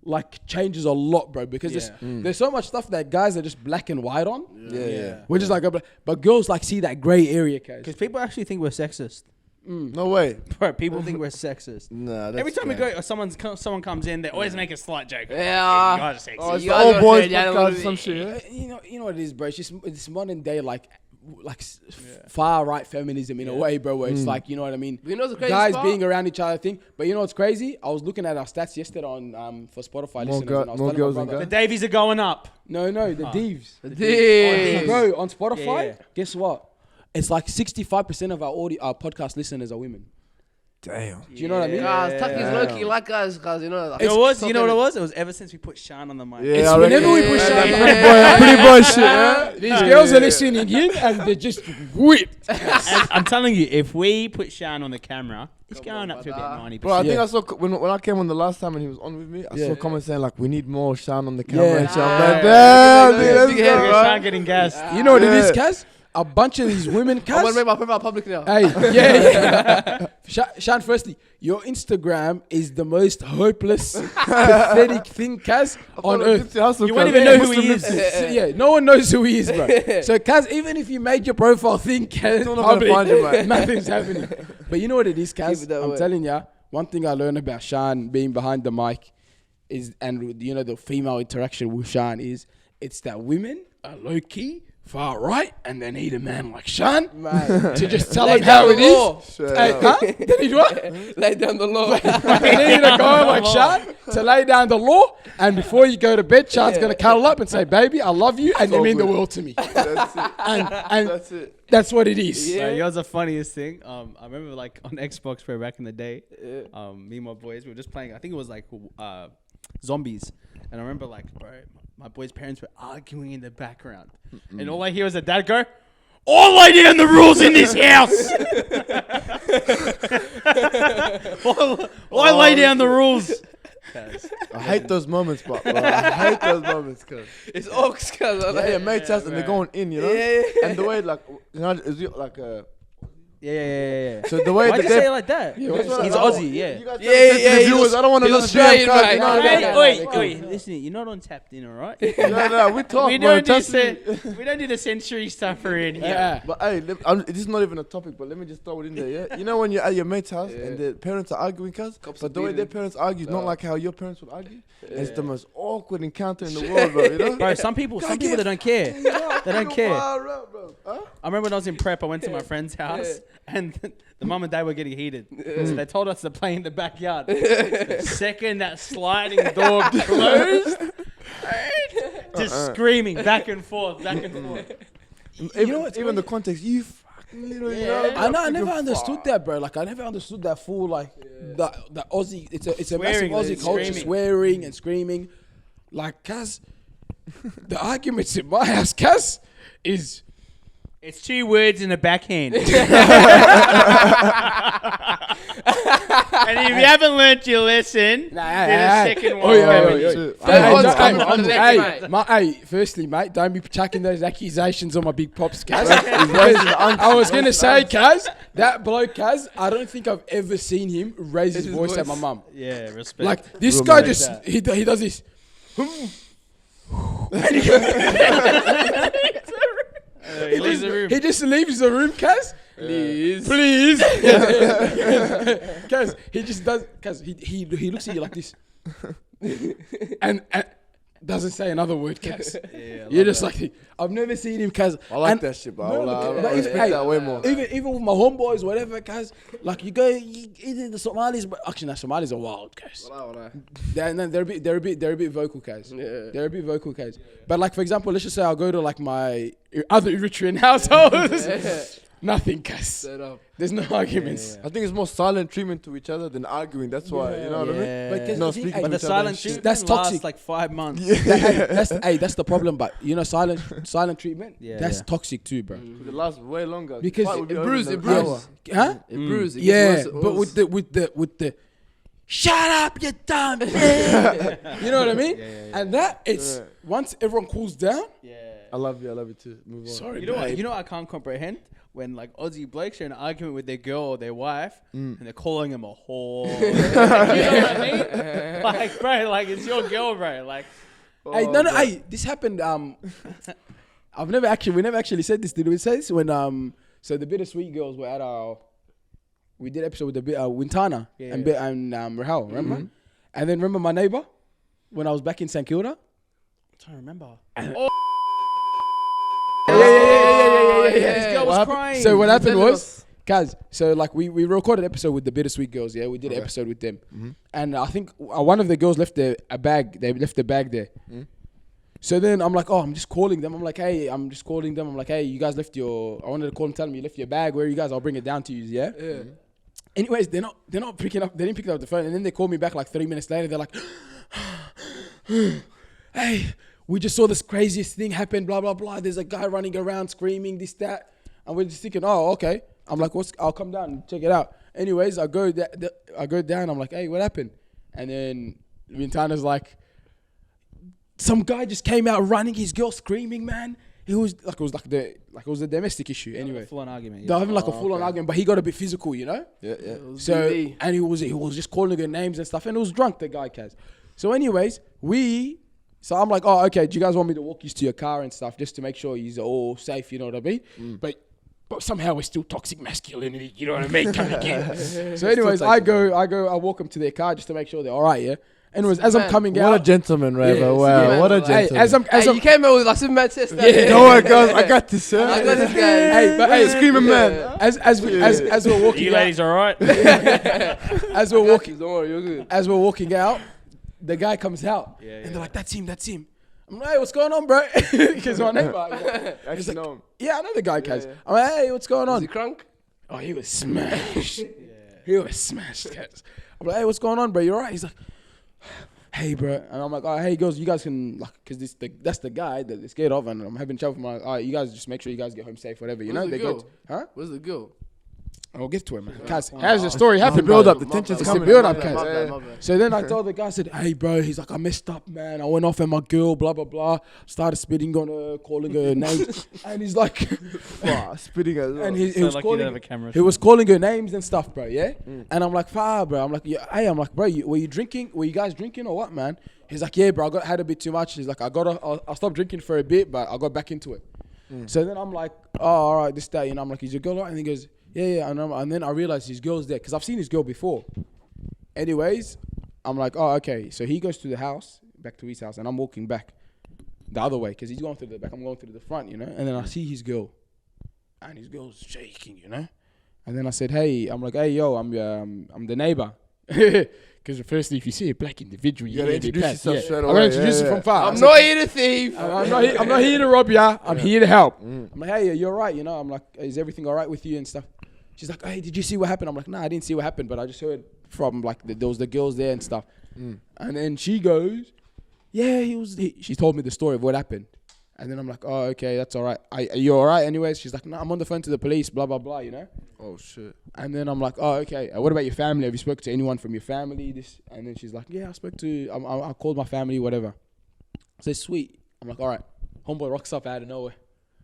like changes a lot, bro. Because there's so much stuff that guys are just black and white on. Yeah. Which is like, but girls like see that grey area, case. Because people actually think we're sexist. No way. Bro, people think we're sexist. Nah, that's Every time we bad. go, or someone comes in, they always make a slight joke. Yeah. You guys are sexist. Oh, it's You the guys old are boys afraid, yeah, podcast or we- some shit, yeah? You know what it is, bro. It's just it's modern day far right feminism in a way, bro. Where it's like, you know what I mean. You know the crazy guys part? being around each other thing. But you know what's crazy? I was looking at our stats yesterday on for Spotify More listeners. girl- and I was more telling my girls than brother- The Davies are going up. No, the Divs. Damn. Bro, on Spotify, Yeah. guess what? It's like 65% of our podcast listeners are women. Damn. Do you know what I mean? Guys, Tucky's low-key like guys, guys, you know. Like, You know what it was? It was ever since we put Sean on the mic. Yeah, It's I reckon- whenever we push Yeah, out, pretty boy shit, yeah? these girls are listening in and they're just whipped. And I'm telling you, if we put Sean on the camera, he's going up to about 90%. Bro, I think Yeah. I saw when I came on the last time and he was on with me, I Yeah. saw comments saying like we need more Sean on the camera Yeah. and shit. I'm Yeah. like, damn, Yeah. dude, let's Big go, head, Look bro. at Sean getting gassed. You know what it is, Yeah. Kaz? A bunch of these women, I'm gonna Kaz. make my profile public now. Hey, yeah. Shan, firstly, your Instagram is the most hopeless, pathetic thing, Kaz, on earth. You won't even know who he is. Yeah, no one knows who he is, bro. So, Kaz, even if you made your profile thing, Kaz, Still not gonna find you, man. nothing's happening. But you know what it is, Keep Kaz? it that I'm way. telling ya, one thing I learned about Shan being behind the mic is, and you know, the female interaction with Shan is, it's that women low key, far right, and they need a man like Sean Man. to just tell Lay him how down it the law. is. Hey, huh? They need what? Lay down the law. They need a guy like Sean to lay down the law, and before you go to bed, Sean's gonna cuddle up and say, "Baby, I love you, and you mean the world to me." That's it. And That's it. that's what it is. Yeah. You know what's the funniest thing? I remember like on Xbox Pro back in the day, me and my boys, we were just playing, I think it was like zombies. And I remember like, bro, my boys' parents were arguing in the background. And all I hear was a dad go, "I lay down the rules in this house." I lay down the rules. I hate those moments, bro. I hate those moments, cuz. It's ox, cuz. Yeah, mate's house and they're going in, you know? Yeah. And the way, like, you know, is it like Yeah. so the way Why'd that you say it like that? He's Aussie, yeah. You guys Yeah, viewers, I don't want to he's Australian, right? Wait, listen, you're not on tapped in, alright? No, we talk, We bro. don't Trust me. we don't do the century stuffer in here. Yeah. But hey, this is not even a topic, but let me just throw it in there, yeah? You know when you're at your mate's house and the parents are arguing, cuz? Cops But are the way their beating. parents argue is not like how your parents would argue. It's the most awkward encounter in the world, bro, you know? Bro, some people they don't care. They don't care. Far out, bro. Huh? I remember when I was in prep, I went to my friend's house and the mum and dad were getting heated. So they told us to play in the backyard. The second that sliding door closed, just screaming back and forth. Even the context, you fucking little, you know? I never understood that, bro. Like, I never understood that full, like, the Aussie. It's a massive Swearing and Aussie culture, screaming. swearing and screaming. Like, cuz, the arguments in my house, cuz, is. It's 2 words in a backhand. And if you haven't learnt your lesson, then the second one's coming. Third one's coming from the next, mate. Hey, firstly, mate, don't be chucking those accusations on my big pops, Kaz. I was going to say, Kaz, that bloke, Kaz, I don't think I've ever seen him raise his voice at my mum. Yeah, respect. Like, this guy just, he does this. He leaves the room. He just leaves the room, Kaz. Please. Kaz, he just does, Kaz, he looks at you like this. and doesn't say another word, Kaz. You're just like, I've never seen him, Kaz. I like that shit, bro. I respect that way more. Even with my homeboys, whatever, Kaz, like you go, either the Somalis, but actually, the Somalis are wild, Kaz. They're a bit vocal, Kaz. Yeah. They're a bit vocal, Kaz. But like, for example, let's just say I'll go to like my other Eritrean households. Nothing, Kaz. There's no arguments. I think it's more silent treatment to each other than arguing. That's why, you know what I mean? But 'cause No the thing- speaking But to the each other silent and shit. treatment That's toxic. lasts like 5 months. That's the problem. But you know, silent treatment. Yeah, that's yeah. toxic too, bro. It lasts way longer. Because Fight would be it over bruises, in it an hour. bruises. Huh? It bruises. It Yeah, gets but worse. with the shut up, you dumb man. You know what I mean? And that it's once everyone cools down. I love you too. Move on. Sorry, You know what? babe. You know what I can't comprehend when like Aussie blokes are in an argument with their girl or their wife and they're calling them a whore. You know what I mean? Like, bro, like it's your girl, bro. Like, Hey, no, hey, this happened. We never actually said this. Did we say this when so the Bittersweet girls were at we did episode with the Wintana and Rahel, remember? And then remember my neighbor when I was back in St Kilda. I'm trying to remember. Yeah. This girl was crying. So what happened was, guys, so like we recorded an episode with the Bittersweet girls, yeah? We did an episode with them. And I think one of the girls left a bag. They left the bag there. So then I'm like, I'm just calling them. I'm like, hey, you guys left your, I wanted to call them, tell them you left your bag. Where are you guys? I'll bring it down to you, yeah? Anyways, they're not picking up, they didn't pick up the phone. And then they called me back like 3 minutes later. They're like, hey, we just saw this craziest thing happen, blah, blah, blah. There's a guy running around screaming this, that. And we're just thinking, oh, okay. I'm like, I'll come down and check it out. Anyways, I go down. I'm like, hey, what happened? And then Vintana's like, some guy just came out running, his girl screaming, man. It was a domestic issue. Anyway, Full on argument. they're having like a full on argument, but he got a bit physical, you know. Yeah. So and he was just calling her names and stuff, and he was drunk, the guy, Kaz. So anyways, so I'm like, oh, okay, do you guys want me to walk you to your car and stuff just to make sure you're all safe, you know what I mean? But somehow we're still toxic masculinity, you know what I mean? Coming in. So anyways, I walk them to their car just to make sure they're all right, yeah? Anyways, as I'm coming out, what a gentleman, Rayvo. Yeah, Wow, man. what a Hey, gentleman. as I'm you came out with like Superman test. Yeah. Don't worry, guys. I got this, sir. I got this guy. Hey, but Hey, hey, screaming man. as we're walking You out, ladies all right? as we're walking, Don't worry, you're good. as we're walking out, the guy comes out, and they're like, "That's him." I'm like, "Hey, what's going on, bro?" Because my neighbor. He's like, know him. "Yeah, I know the guy, Kaz." I'm like, "Hey, what's going Is on?" he crunk? Oh, he was smashed. He was smashed, Kaz. I'm like, "Hey, what's going on, bro? You alright?" He's like, "Hey, bro," and I'm like, "Oh, hey, girls, you guys can like, cause that's the guy that they're scared of, and I'm having trouble. I'm like, all right, you guys just make sure you guys get home safe, whatever, you Where's know." the They girl? go, huh? Where's the girl? I'll get to it, man. Kaz, how's the story happened, build bro? up, the tension's It's coming. the build up, My bad, Kaz. my bad. So then I told the guy, I said, "Hey, bro," he's like, "I messed up, man. I went off at my girl, blah, blah, blah. Started spitting on her, calling her names." And he's like, Wow, spitting as well. and he So was lucky you don't have calling, a camera. he was calling her names and stuff, bro, yeah? And I'm like, "Far, bro." I'm like, "Yeah, hey," I'm like, "Bro, were you drinking? Were you guys drinking or what, man?" He's like, "Yeah, bro, had a bit too much." He's like, I'll stop drinking for a bit, but I got back into it. So then I'm like, "Oh, all right, this, that," you know. I'm like, "Is your girl all right?" And he goes, "Yeah." And then I realized his girl's there because I've seen his girl before. Anyways, I'm like, "Oh, okay." So he goes to the house, back to his house, and I'm walking back the other way because he's going through the back. I'm going through the front, you know. And then I see his girl, and his girl's shaking, you know. And then I said, "Hey," I'm like, "Hey, yo, I'm the neighbor." Because firstly, if you see a black individual, you gotta gotta introduce yourself straight I'm away, gonna introduce you yeah. from far. I'm not here to thief. I'm not here to rob ya. I'm here to help. I'm like, "Hey, you're right, you know." I'm like, "Is everything all right with you and stuff?" She's like, "Hey, did you see what happened?" I'm like, "Nah, I didn't see what happened, but I just heard from like there was the girls there and stuff." And then she goes, "Yeah, she told me the story of what happened." And then I'm like, "Oh, okay, that's all right. Are you all right anyways?" She's like, "No, I'm on the phone to the police, blah, blah, blah, you know." Oh, shit. And then I'm like, "Oh, okay. What about your family? Have you spoken to anyone from your family?" This, and then she's like, "Yeah, I spoke to. I called my family, whatever." I said, "Sweet." I'm like, "All right." Homeboy rocks up out of nowhere.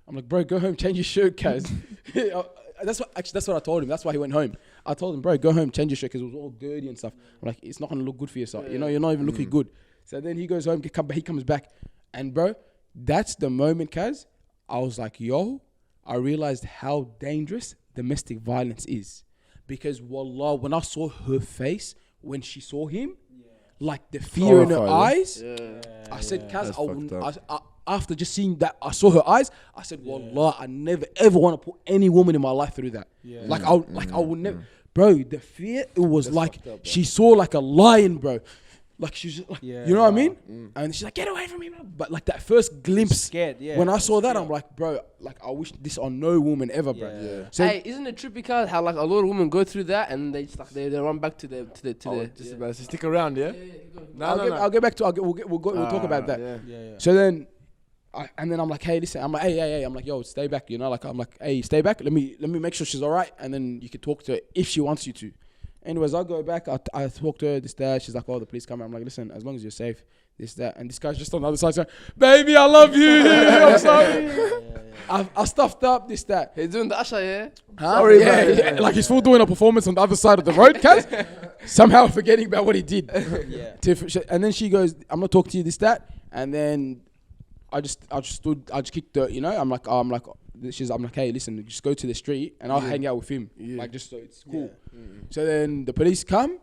I'm like, "Bro, go home, change your shirt, Kaz." That's what I told him. That's why he went home. I told him, "Bro, go home, change your shirt," because it was all dirty and stuff. I'm like, "It's not gonna look good for yourself. You know, you're not even looking good." So then he goes home. He comes back, and bro, that's the moment, Kaz. I was like, "Yo," I realized how dangerous domestic violence is, because wallah, when I saw her face when she saw him, like the fear in her eyes, I said, "Kaz, after just seeing that, I saw her eyes. I said, wallah, I never ever want to put any woman in my life through that. Like I would never, bro. The fear, it was like she saw like a lion, bro. Like she's just like, you know what I mean? And she's like, "Get away from me, bro." But like that first glimpse, Scared, yeah. when I saw that, I'm like, bro, like I wish this on no woman ever, bro. Yeah. So Hey, isn't it trippy, cause how like a lot of women go through that and they just like they run back to the Just about to stick around, yeah? I'll get back to. We'll talk about that. Yeah. So then, and then I'm like, "Hey, listen." I'm like, "Hey." I'm like, "Yo, stay back." You know, like I'm like, "Hey, stay back. Let me make sure she's all right, and then you can talk to her if she wants you to." Anyways, I go back. I talk to her. This, that. She's like, "Oh, the police come." I'm like, "Listen, as long as you're safe, this, that." And this guy's just on the other side saying, "Baby, I love you. I'm sorry." I stuffed up. This, that. He's doing the usher, yeah. Huh? Sorry, yeah, man. yeah. Like he's full doing a performance on the other side of the road, Kaz. Somehow forgetting about what he did. And then she goes, "I'm not talking to you." This, that. And then I just kicked her. You know, I'm like, "Hey, listen, just go to the street and I'll hang out with him, like just so it's cool." So then the police come,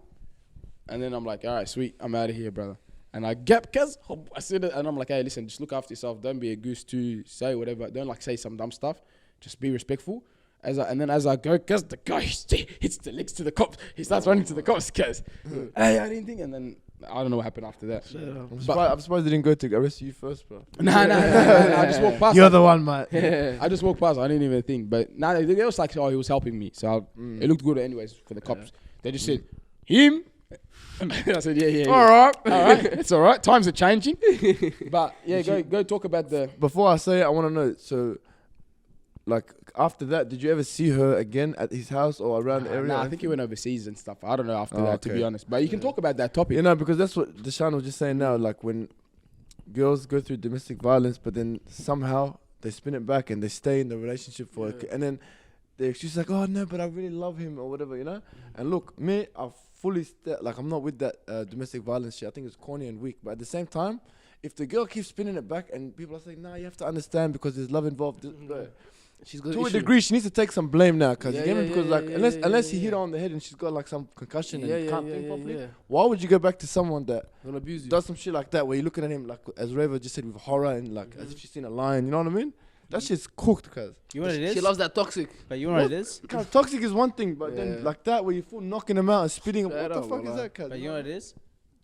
and then I'm like, "All right, sweet, I'm out of here, brother." And I get, cause I said it, and I'm like, "Hey, listen, just look after yourself. Don't be a goose to say whatever. Don't like say some dumb stuff. Just be respectful." As I go, cause the guy hits the legs to the cops. He starts running to the cops, cause hey, I didn't think, and then I don't know what happened after that. I'm surprised they didn't go to arrest you first, bro. Nah. I just walked past. You're the one, mate. I just walked past. I didn't even think. But the girl was like, "Oh, he was helping me." So it looked good anyways for the cops. They just said, "Him?" I said, yeah. All right. It's all right. Times are changing. But yeah, go talk about the... Before I say it, I want to know, so, like, after that, did you ever see her again at his house or around the area? Nah, I think he went overseas and stuff. I don't know after that, to be honest. But you can talk about that topic. You know, because that's what Deshaun was just saying now, like, when girls go through domestic violence, but then somehow they spin it back and they stay in the relationship for and then she's like, "Oh, no, but I really love him," or whatever, you know? And look, me, I fully, I'm not with that domestic violence shit. I think it's corny and weak. But at the same time, if the girl keeps spinning it back and people are saying, "Nah, you have to understand because there's love involved," She's got to a issue. degree, she needs to take some blame now, cause Yeah, you get me? yeah, Because yeah, like, yeah, unless he yeah. hit her on the head and she's got like some concussion Yeah, and yeah, can't yeah, think yeah, properly, yeah. why would you go back to someone that Gonna abuse you. does some shit like that, where you're looking at him like, as Rayvo just said, with horror and like as if she's seen a lion? You know what I mean? That shit's cooked, cuz. You know what it is? She loves that toxic. But you know what it is? Kind of toxic is one thing, but then Yeah. like that, where you full knocking them out and spitting. What Straight the up, fuck is wallah. that, cuz? But you know what it is?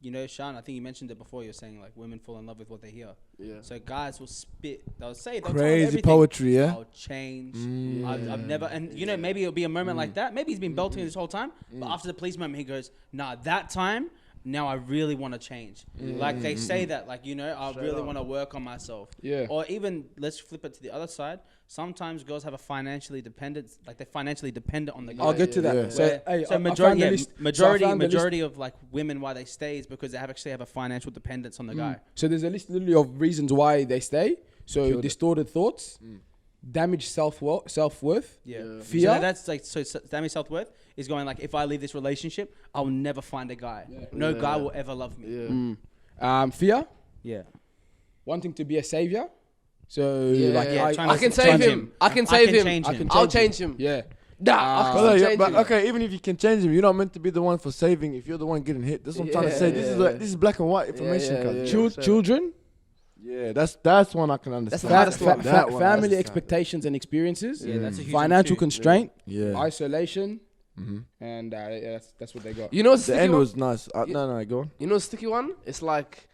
You know, Sean, I think you mentioned it before. You're saying like women fall in love with what they hear. Yeah. So guys will spit. They'll say they'll tell them Crazy everything. poetry, yeah. I'll change. Mm. I've never, and you know, maybe it'll be a moment like that. Maybe he's been belting this whole time, but after the police moment, he goes, "Nah, that time. Now I really want to change." Like they say that, like you know, I really want to work on myself. Yeah. Or even let's flip it to the other side. Sometimes girls have a financially dependent, like they're financially dependent on the guy. I'll get to that. Yeah. So, hey, So I majority, found the yeah, list. majority, So I found the list. majority of like women why they stay is because they actually have a financial dependence on the guy. So there's a list literally of reasons why they stay. So Killed it. distorted thoughts, damaged self-worth, Yeah. fear. So that's like Damian self-worth is going like, if I leave this relationship, I'll never find a guy. No guy will ever love me. Yeah. Fear, Yeah. wanting to be a savior. So Yeah, like yeah, trying I to can change save him. him. I can save him. change him. I'll change him. Yeah. Nah, I But, can yeah, change but him. okay, even if you can change him, you're not meant to be the one for saving if you're the one getting hit. That's what I'm trying to say. This is like, this is black and white information, yeah, cuz. yeah. Children, Yeah, that's one I can understand. That's the hardest one. That one, family that's- expectations and experiences, Yeah, that's a huge one financial too. constraint, Yeah. isolation, and yeah, that's what they got. You know what's The the end one? was nice. No, go on. You know, sticky one. It's like,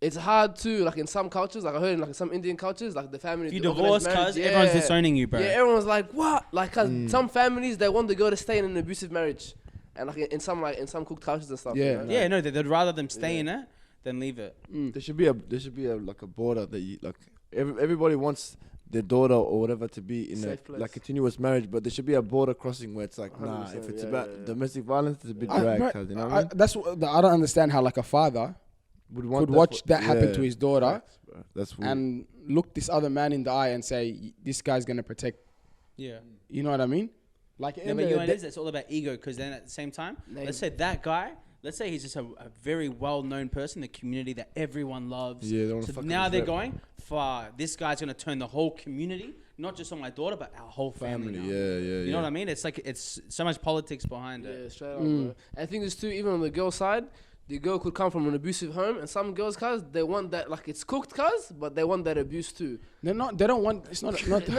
it's hard to like in some cultures. Like I heard in like some Indian cultures, like the family. If you the organized divorce, marriage, cuz everyone's disowning you, bro. Yeah, everyone's like, what? Like, cause some families they want the girl to stay in an abusive marriage, and like in some cooked cultures and stuff. Yeah. you know? Yeah, no, they'd rather them stay in it than leave it. There should be a like a border that you like. Everybody wants their daughter or whatever to be in a Safe place. like continuous marriage, but there should be a border crossing where it's like, nah, 100%, if it's yeah, about yeah, yeah. domestic violence, it's a bit I- dragged. but cuz, you know what I mean? that's what I don't understand how like a father Would could that's watch what- that happen yeah, to his daughter facts, bro. That's weird. and look this other man in the eye and say, this guy's gonna protect. Yeah. You know what I mean? Like, No, but you know what it is? It's all about ego. Because then at the same time, let's say that guy, let's say he's just a very well-known person in the community that everyone loves. Yeah, they wanna so fuck now his they're rep. going, this guy's going to turn the whole community, not just on my daughter, but our whole family. now. You know what I mean? It's like, it's so much politics behind Yeah, it. straight up, bro. I think there's too, even on the girl side, the girl could come from an abusive home, and some girls, cuz, they want that, like, it's cooked, cuz, but they want that abuse too. They don't want. It's not. No. They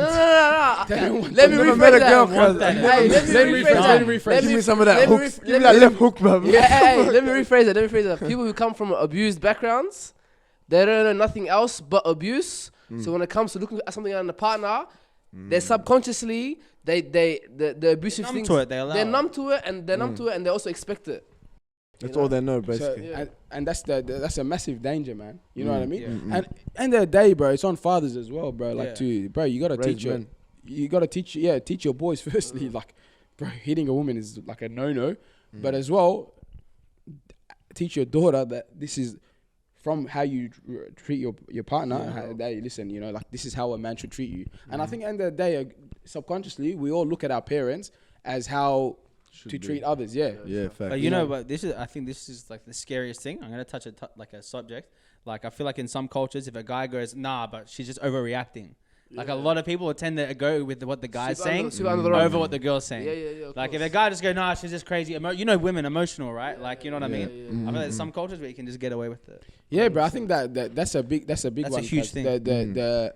don't want- Let me never rephrase met a that. girl, want cuz. that. Hey, let me rephrase that. Give me some of that let me hooks. ref- Give me let that me- left hook, bro. Yeah, hey, let me rephrase it. People who come from abused backgrounds, they don't know nothing else but abuse. So when it comes to looking at something in a partner, they subconsciously the abusive numb things. to it, they allow They're it. numb to it, and they're numb to it, and they also expect it. That's all they know, So, basically. and that's a massive danger, man. You know what I mean? Yeah. And end of the day, bro, it's on fathers as well, bro. Like Yeah. you gotta Raise teach men. you gotta teach your boys firstly. Like, bro, hitting a woman is like a no-no, but as well, teach your daughter that this is from how you treat your partner. How they listen, you know, like this is how a man should treat you. And I think end of the day, subconsciously, we all look at our parents as how to treat others. Yeah. Yeah, fact. But you know, but I think this is like the scariest thing. I'm gonna touch like a subject. Like I feel like in some cultures, if a guy goes, nah, but she's just overreacting. Like a lot of people will tend to go with what the guy's saying over what the girl's saying. Yeah. Like if a guy just go, nah, she's just crazy. You know, women emotional, right? Like you know what I mean. yeah. I feel like there's some cultures where you can just get away with it. Yeah, bro. I think that's a big That's a one. huge 'cause thing. The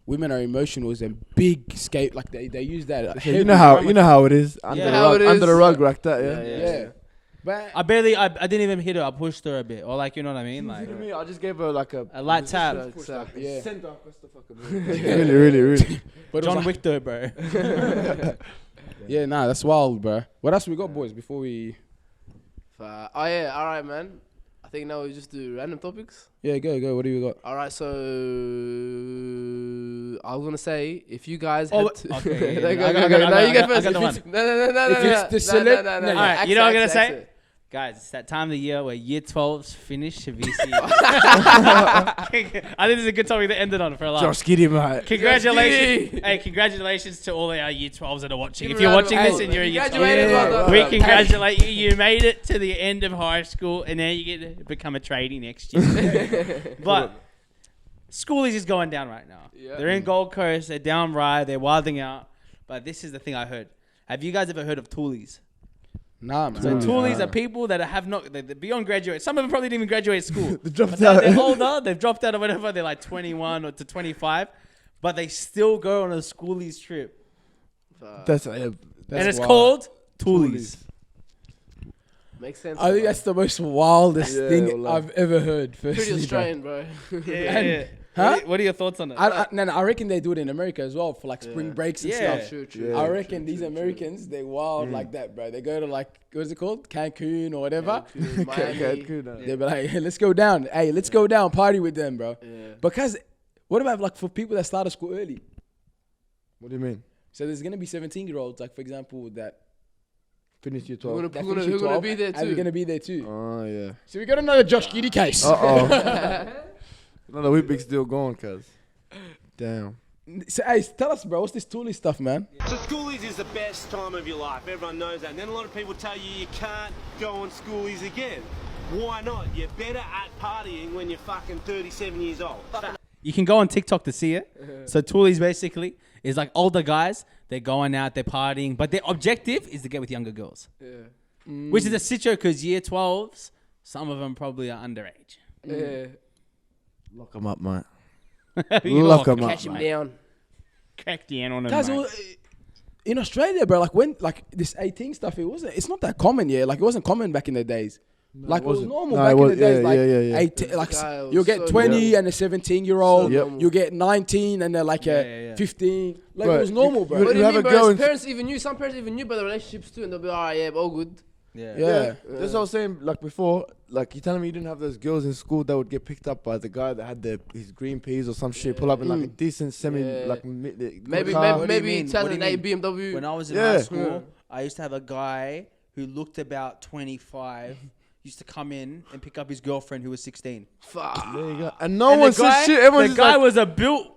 women are emotional is a big scape. Like they use that. you know how it is. Under Yeah. the How rug, it under the is. rug like that. Yeah. But I didn't even hit her. I pushed her a bit, or like you know what I mean, like To me, I just gave her like a light tap. yeah. Send her across the fucking room. really. but it was John like- Wick though, bro. yeah, nah, that's wild, bro. What else we got, boys? Before we Oh yeah, all right, man. I think now we just do random topics. go. What do you got? All right, so I was gonna say if you guys Oh, had to okay, No, yeah, go, I go, got- go. I No, got- you I go got- I first. got the one. No. If it's the celeb- No. no, Alright, you know what I'm gonna say? Accent. Guys, it's that time of the year where year 12s finish VC. I think this is a good topic to end it on for a laugh. Josh Giddy, mate. Congratulations. Giddy. Hey, congratulations to all our year 12s that are watching. Give If a you're round of watching this applause. and you're a year 12, Congratulations, well done. we congratulate you. You made it to the end of high school and now you get to become a tradie next year. But Schoolies is going down right now. Yeah. They're in Gold Coast. They're down right. They're wilding out. But this is the thing I heard. Have you guys ever heard of Toolies? Nah, man. So Toolies are people that have not, they're beyond graduate. Some of them probably didn't even graduate school. They dropped But now out. they're older. They've dropped out or whatever. They're like 21 or to 25. But they still go on a Schoolies trip. That's And it's wild. called Toolies. Makes sense. I think bro. that's the most wildest Yeah, thing wallah. I've ever heard. Pretty Firstly, Australian, bro. Yeah. Huh? What are your thoughts on it? I reckon they do it in America as well for like spring breaks and Yeah. stuff. True. Yeah. I reckon these Americans, they wild like that, bro. They go to like, what's it called? Cancun or whatever. Miami. They be like, hey, let's go down. Hey, let's go down, party with them, bro. Yeah. Because what about like for people that started school early? What do you mean? So there's gonna be 17-year-olds, like for example, that Finish year We're 12. that gonna finish year be 12, there and we're too. gonna be there too. Oh, yeah. So we got another Josh Giddy case. Another Weet-Bix still going, cuz. Damn. So hey, tell us, bro, what's this Toolie stuff, man? So Schoolies is the best time of your life. Everyone knows that. And then a lot of people tell you you can't go on Schoolies again. Why not? You're better at partying when you're fucking 37 years old. You can go on TikTok to see it. So Toolies basically is like older guys. They're going out, they're partying, but their objective is to get with younger girls. Yeah. Which is a situation because year 12s, some of them probably are underage. Yeah. Lock them up, mate. You Lock lock 'em up, Catch him mate. down. Crack the end on them, Guys, mate. in Australia, bro, like when like this 18 stuff, it's not that common, yeah. Like it wasn't common back in the days. Like it was wasn't. normal No, back it in was- the days. yeah, like yeah, yeah. 18, like Guy was you'll get so 20 normal. and a 17-year-old. Yep. You'll get 19 and they're like Yeah. 15. Like Bro, it was normal, bro. you- What do you have mean, a bro? girl His in- parents even knew. Some parents even knew about the relationships too, and they'll be all right, yeah, all good. Yeah. yeah. That's what I was saying, like before, like you telling me you didn't have those girls in school that would get picked up by the guy that had his green peas or some shit, pull up in like a decent Yeah. like Maybe car. What do you maybe mean? What do you 2008 mean? BMW. When I was in Yeah. high school, I used to have a guy who looked about 25, used to come in and pick up his girlfriend who was 16. Fuck. There you go. And no And one the guy, said shit. Everyone's the just guy like, was a built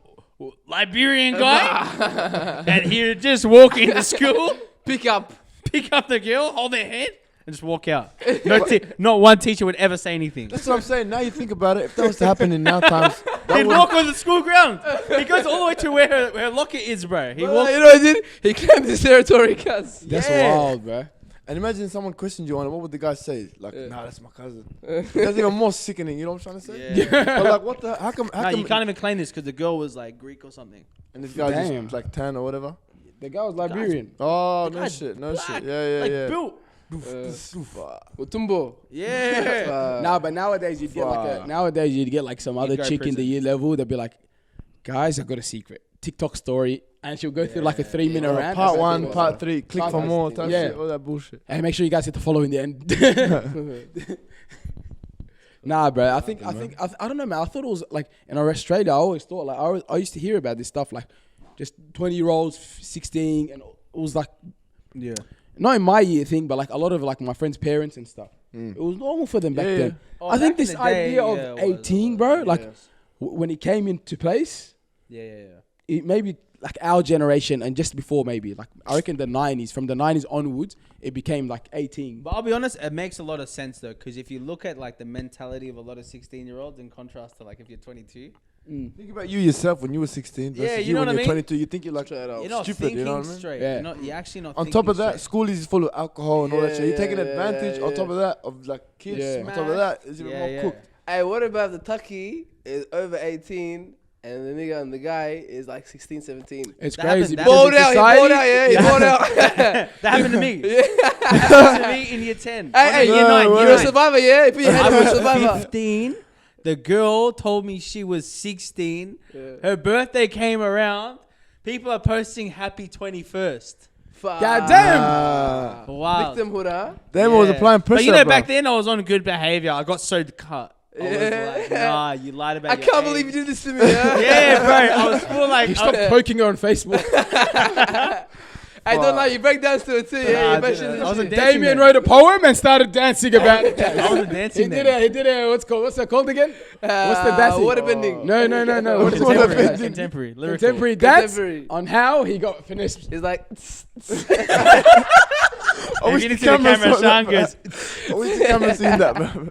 Liberian guy, and he would just walk into school, Pick up. pick up the girl, hold their hand, and just walk out. Not one teacher would ever say anything. that's what I'm saying. Now you think about it, if that was to happen in now times, that He'd would walk on the school ground. He goes all the way to where her locker is, bro. He You walks. know what he did? He claimed his territory, cuz. That's Yeah. wild, bro. And imagine someone questioned you on it. What would the guy say? Like, nah, that's my cousin. That's even more sickening. You know what I'm trying to say? Yeah. But like, what the? How come? How No, come? you can't even claim this because the girl was like Greek or something. And this guy Damn. just like 10 or whatever. The guy was Liberian. Oh The no guy's shit, no black, shit. Yeah, like yeah. built. Utumbo. Yeah. Nah, but nowadays you'd get like some other go chick in prison. the year level. They'd be like, guys, I got a secret TikTok story, and she'll go through like a 3-minute rant. Part Or one, something. part three. Click for Sometimes, more. Type yeah. shit, all that bullshit. And make sure you guys hit the follow in the end. Nah, bro. I don't know, man. I thought it was like in Australia. I always thought like I used to hear about this stuff like just 20-year-olds, 16, and it was like Yeah. not in my year thing, but like a lot of like my friends' parents and stuff. It was normal for them back Yeah. then. Oh, I think back in this the day, idea of yeah, it was, 18, bro, like Yeah. when it came into place, Yeah. it maybe like our generation and just before maybe like I reckon the 90s, from the 90s onwards, it became like 18. But I'll be honest, it makes a lot of sense though, because if you look at like the mentality of a lot of 16-year-olds in contrast to like if you're 22, Think about you yourself when you were 16 versus Yeah, you you know when what I you're mean? 22. You think you're like you're not stupid, thinking you know what I mean? straight. Yeah. You're actually not. On top of that, thinking school is full of alcohol and all that shit. You're taking Yeah, advantage on yeah. top of that of like kids. Yeah. On top of that, it's even Yeah, more yeah. cooked. Hey, what about the Tucky is over 18 and the nigga and the guy is like 16, 17? It's That crazy. happened- because Balled in out, he society- balled out, yeah, he balled out. That happened to me. That happened to me in year 10. Hey, year 9. you're Year a 9. survivor, yeah? Put your I hand on a was survivor. 15. The girl told me she was 16. Her birthday came around. People are posting happy 21st. Fuck. God damn. Wow. Victimhood, huh? Them was applying pressure, But you know, bro. back then I was on good behavior. I got so cut. I was like, nah, you lied about I your can't age. believe you did this to me, huh? Yeah, bro. I was full like, He stopped poking her on Facebook. I don't know, you break dance to it too, yeah? Nah, You I mentioned didn't. this I wasn't shit. dancing Damian then. wrote a poem and started dancing about it. I wasn't dancing then. He did a, what's that called again? What's the dancing? Water bending. No. What is Contemporary, it? contemporary, lyrical. Contemporary dance Contemporary. on how he got finished. It's like, I If wish you the didn't see the camera camera, saw Sean that, goes, I wish the camera seen that, bro.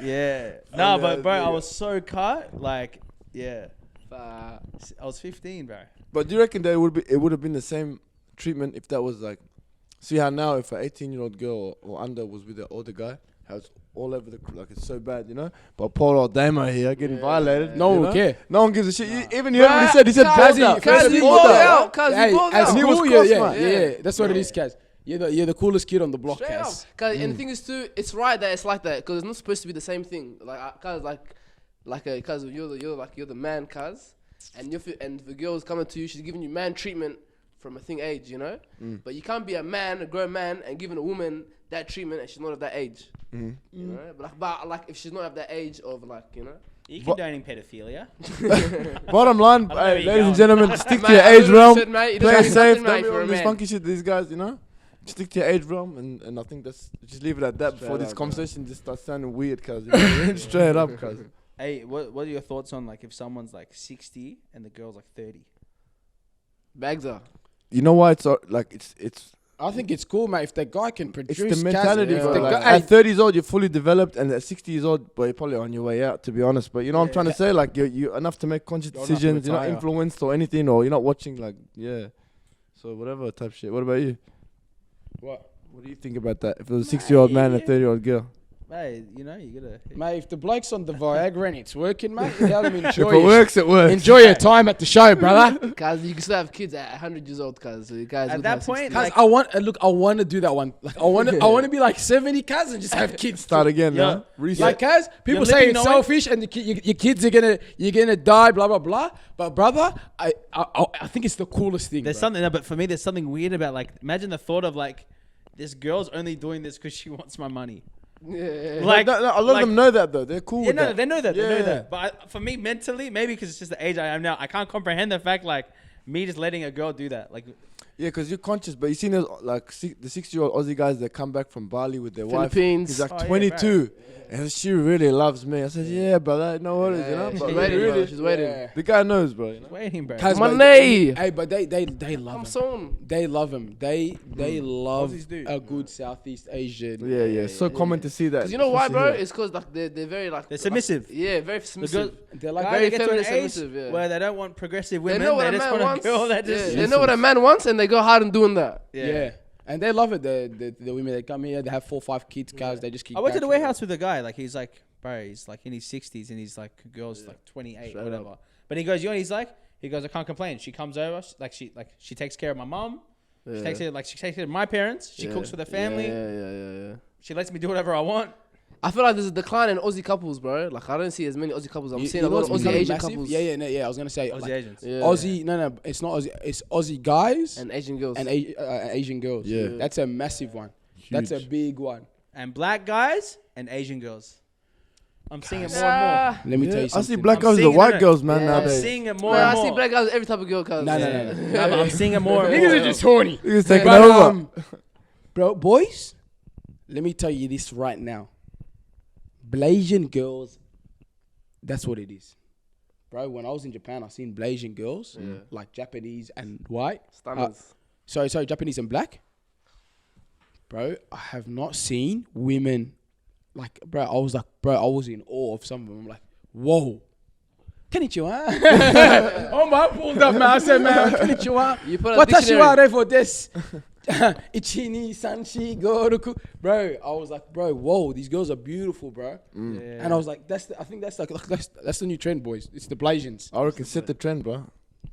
yeah. No, know, but bro, I yeah. was so cut. Like, yeah. I was 15, bro. But do you reckon that it would have been the same treatment if that was like, see how now if an 18-year-old girl or under was with an older guy, how it's all over the like it's so bad, you know. But poor old Damo here getting violated. No one care. No one gives a shit. Even you heard what he said. He said Cuz he balled out. As He was cool, cross, yeah, man. yeah. That's what it is, Kaz. You're the coolest kid on the block, Straight up. Kaz. And the thing is too, it's right that it's like that because it's not supposed to be the same thing. Cause you're the man, cuz, and and the girl's coming to you, she's giving you man treatment from a thing age, you know. But you can't be a grown man, and giving a woman that treatment and she's not of that age. You know, but if she's not of that age of you know. You condoning pedophilia. Bottom line, where hey, you're ladies and going. gentlemen, stick to your age realm. Play safe. Don't Mate, be for a on this man. funky shit. These guys, you know. Stick to your age realm, and I think that's just leave it at that before this conversation just starts sounding weird, cuz. You know? Straight up, cuz. Hey, what are your thoughts on if someone's 60 and the girl's 30? Bags are. You know why it's I think it's cool, mate. If the guy can produce, it's the mentality, Kaz, bro. the Like, guy- at 30 years old, you're fully developed, and at 60 years old, boy, you're probably on your way out, to be honest. But you know what I'm trying to say? Like, you're enough to make conscious You're enough to decisions. You're not retire. influenced or anything, or you're not watching, So, whatever type shit. What about you? What do you think about that? If it was a 60-year-old man and a 30-year-old girl? Hey, you gotta. Mate, if the bloke's on the Viagra and it's working, mate, tell him enjoy If it works, it works. Enjoy your time at the show, brother. Cuz you can still have kids at 100 years old, cuz. So guys At that point, Cuz I want to do that one. I want to be 70 cuz and just have kids. Start again, Yeah. now. Reset. Cuz people You're say living it's knowing- selfish and your kids are gonna die, blah blah blah. But brother, I think it's the coolest thing. There's bro. something, but for me, there's something weird about imagine the thought of this girl's only doing this because she wants my money. Yeah. A lot of them know that, though. They're cool Yeah, with no, that. they know that. They Yeah. know that. But for me, mentally, maybe because it's just the age I am now, I can't comprehend the fact me just letting a girl do that. Yeah, because you're conscious, but you seen those the 60-year-old Aussie guys that come back from Bali with their Philippines. wife. He's Oh, yeah, 22, and she really loves me. I said, yeah, brother, no worries, you know. She's But waiting, really, bro. She's waiting. Yeah. the guy knows, bro. You know? Waiting, bro. Cuz, Money. mate, hey, but they love Come him. soon. They love him. They love Aussies do. a good Southeast Asian. Yeah. So common to see that. Because you know why, bro? especially here. It's because they're very They're submissive. Yeah, very The submissive. girl, They're guys, like very they get to an feminine age submissive, yeah. where they don't want progressive They women. know what They a just man want wants. a girl that just. They know what a man wants, and they go hard in doing that. yeah. And they love it. The women that come here, they have 4 or 5 kids, cars. They just keep. I went to the back. warehouse with a guy. He's bro, he's in his 60s and he's girl's 28 or whatever. But he goes, you know, he goes, I can't complain. She comes over, she takes care of my mom. She takes care of my parents. She cooks for the family. Yeah. She lets me do whatever I want. I feel like there's a decline in Aussie couples, bro. I don't see as many Aussie couples. I'm seeing a know lot of what's Aussie becoming Asian massive? couples. Yeah. I was gonna say Aussie Asians. Yeah. Aussie. No, it's not Aussie. It's Aussie guys And Asian girls. and Asian girls. Yeah. That's a massive one. That's a big one. And black guys and Asian girls. I'm seeing it more and Ah. Let me tell you I something. see black I'm girls with seeing white it. girls, man, Yeah. more. I'm nowadays. seeing it more No, and I more. see black guys with every type of girl. Cause No. No, but I'm seeing it more and Niggas more. are just horny. Niggas taking But, over. bro, boys, let me tell you this right now. Blasian girls, that's what it is. Bro, when I was in Japan, I seen Blasian girls, like Japanese and white. Stunners. Sorry, Japanese and black. Bro, I have not seen women I was in awe of some of them. I'm like, whoa. Konnichiwa. Oh, my, I pulled up, man. I said, man, konnichiwa. You put a Watashi dictionary. wa re for this. Ichini, sanshi, goruku. Bro, I was like, bro, whoa, these girls are beautiful, bro. Yeah. And I was like, I think that's the new trend, boys. It's the Blasians. I reckon set the trend, bro.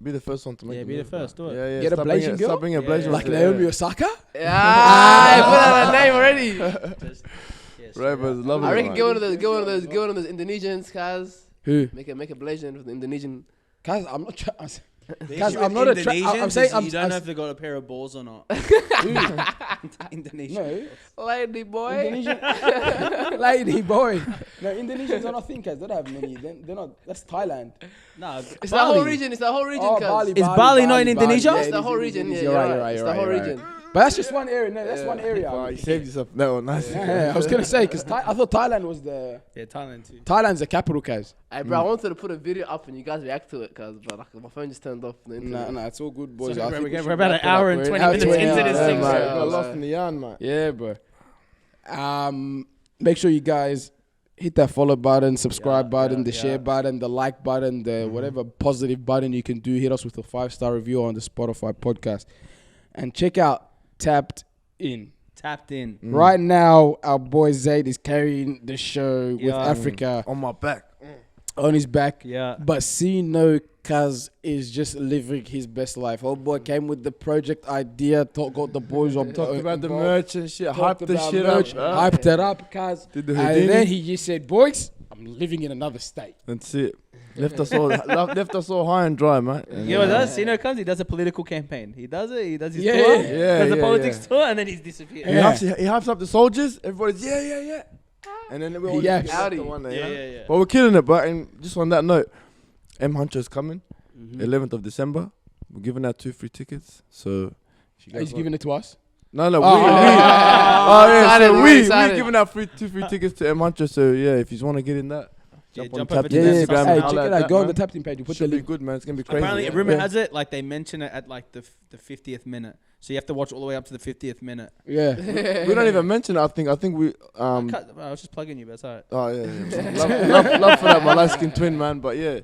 Be the first one to make Yeah, the be the move, bro. first, do it. Yeah. Get a Stop Blasian bringing- girl? Stop bringing a Yeah, Blasian yeah. Like to- Naomi Osaka. I put out a name already. Yes, Rayvo's loving I it, reckon man. get one of those Indonesians, cuz. Who? Make a Blasian with the Indonesian. Guys, I'm not trying. The Guys, issue I'm with not a tra- Indonesians I'm saying is I'm you don't know if they got a pair of balls or not. Indonesian. No. Lady boy. Indonesian lady boy. No, Indonesians are not thinkers. They don't have many. They're not. That's Thailand. No, It's the whole region. It's the whole region, Oh, cuz. Bali, Is Bali not in Indonesia? Yeah, It's it the is, whole it is, region. it is. Yeah, You're right. you're You're right. right. It's You're the right. whole You're right. region. But that's just one area. No, that's one area. Wow, you saved yourself that one. Nice. Yeah, I was gonna say because I thought Thailand was the Thailand too. Thailand's the capital, cuz. Hey, bro, I wanted to put a video up and you guys react to it, cuz, but my phone just turned off. The internet. Nah, it's all good, boys. So I think we're we should about wrap an it up. hour and We're 20 an hour minutes 20 into minutes. this thing, man. so- Got lost in the yarn, man. Yeah, bro. Make sure you guys hit that follow button, subscribe button, the share button, the like button, the whatever positive button you can do. Hit us with a 5-star review on the Spotify podcast. And check out Tapped In. Tapped In. Right now, our boy Zayd is carrying the show with Africa On my back. on his back. Yeah. But no Kaz is just living his best life. Old boy came with the project idea, got the boys on. Talked about the merch and shit. Hyped the shit up. Hyped it up, Kaz. Did the And Houdini. then he just said, boys, I'm living in another state. That's it. Left us all high and dry, man. You know what does? You know, comes. He does a political campaign. He does it. He does his Yeah, tour. yeah. Does a politics tour, and then he's disappeared. He hypes up the soldiers. Everybody's yeah. And then we all Yeah. just get the one there, Yeah. But we're killing it, bro. And just on that note, M Huncho's coming, 11th of December. We're giving out 2 free tickets. So He's giving it to us. No, we. Excited, So we're we excited. giving out 2 free tickets to M Huncho. So yeah, if you want to get in that, jump on jump Tap over to to Yeah, the yeah, Instagram. hey, and check holla it at out. that, Go on man. the Tapped In page. You put the Should be link. good, man. It's gonna be crazy. Apparently, Yeah. rumor has it like they mention it at like the 50th minute, so you have to watch all the way up to the 50th minute. Yeah. We don't even mention it. I think we I was just plugging you, but it's alright. Oh yeah. love for that, my light skin twin, man. But yeah,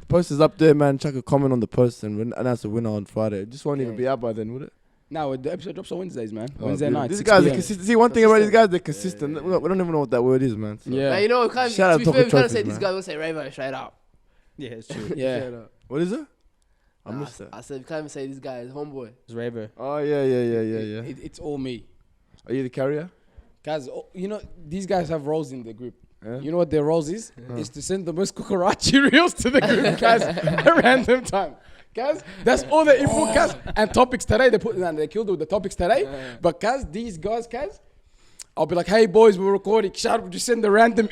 post is up there, man. Chuck a comment on the post and announce the winner on Friday. It just won't even be out by then, would it? No, the episode drops on Wednesdays, man. Oh, Wednesday beautiful. night. These 6 guys are PM. consistent. See, one thing about these guys, they're consistent. We don't even know what that word is, man. So. Yeah. Man, you know, kind Shout out to be to fair, we can't trophies, say these man. guys will say Rayvo straight up. Yeah, it's true. Yeah. What is it? I Nah, missed that. I said we can't even say this guy is homeboy. It's Rayvo. Oh yeah. It's all me. Are you the carrier? Guys, you know, these guys have roles in the group. Yeah. You know what their roles is? Is to send the most kukarachi reels to the group, guys, at random time. Guys, that's all the info, guys. And topics today, they killed it with the topics today. But guys, these guys, I'll be like, hey boys, we're recording. Shout, just send the random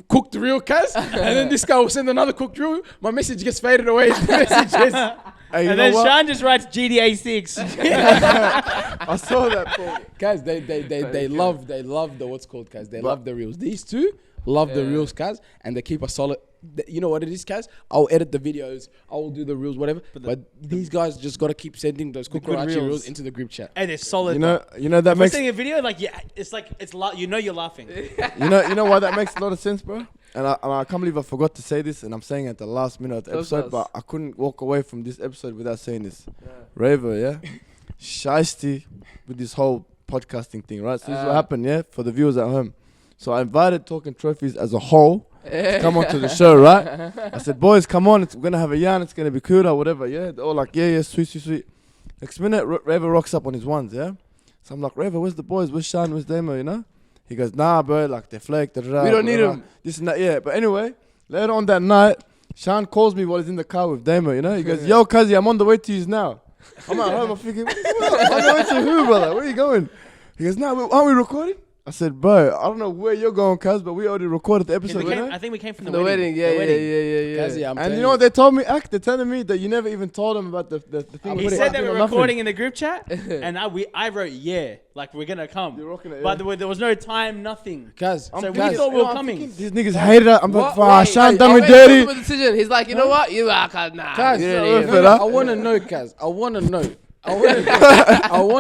cooked reel, guys. And then this guy will send another cooked reel. My message gets faded away. Messages. Hey, you And know then what? Sean just writes GDA 6. I saw that. Bro. Guys, they love the what's called, guys. They love the reels. These two love the reels, guys, and they keep a solid. You know what it is, guys? I'll edit the videos, I will do the reels, whatever. But these guys just gotta keep sending those kukarachi reels. reels into the group chat. And it's solid. You know that We're makes seeing a video like it's like you know you're laughing. you know why that makes a lot of sense, bro. And I can't believe I forgot to say this, and I'm saying it at the last minute of the Those episode, guys. but I couldn't walk away from this episode without saying this. Rayvo, yeah, shiesty with this whole podcasting thing, right? So this is what happened, yeah, for the viewers at home. So I invited Talking Trophies as a whole to come onto the show, right? I said, boys, come on, we're gonna have a yarn, it's gonna be cool or whatever, yeah. They're all like, yeah, sweet. Next minute, Rayvo rocks up on his ones, yeah. So I'm like, Rayvo, where's the boys? Where's Sean? Where's Damo? You know? He goes, nah, bro, like they're flaked. We don't need him. This and that, yeah. But anyway, later on that night, Sean calls me while he's in the car with Damo, you know? He goes, yo, cuzzy, I'm on the way to you now. I'm at home, I'm thinking, I'm on the way to who, brother? Where are you going? He goes, nah, aren't we recording? I said, bro, I don't know where you're going, cuz, but we already recorded the episode, you know? I think we came from The wedding, yeah. Guys, yeah, I'm And telling you know what they told me, Act? They're telling me that you never even told them about the thing. He said they were recording in the group chat, and I wrote like we're gonna come. You're rocking it, But there was no time, nothing. Guys, So we guys, thought we were coming. These niggas hated it. I'm like, Wait, Sean wait, done me wait, dirty. what's the decision? He's like, you know what? You are nah. Guys, you don't no, need no, him. no, I want to know, guys. I want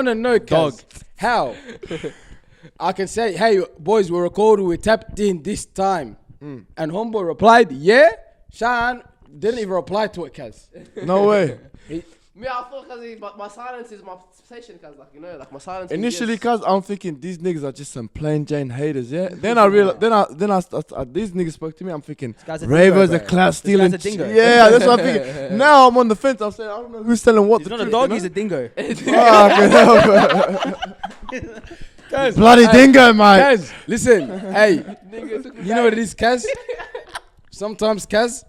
to know, guys. How? I can say, hey, boys, we're recording, we tapped in this time. And homeboy replied, yeah. Sean didn't even reply to it, cuz. No way. Me, I thought because my silence is my station, cuz like, you know, like my silence. is Initially, yes. cuz I'm thinking these niggas are just some plain Jane haters, yeah. Then I realized, these niggas spoke to me. I'm thinking, guy's a Rayvo's dingo, a bro. clout This stealing. guy's a dingo. Yeah, that's what I'm thinking. Now I'm on the fence. I'm saying I don't know who's telling what. He's the not a truth, dog. you He's a dingo. Fucking hell, bro. Guys, Bloody dingo, mate. Guys, listen, hey, you know what it is, Kaz? Sometimes, Kaz,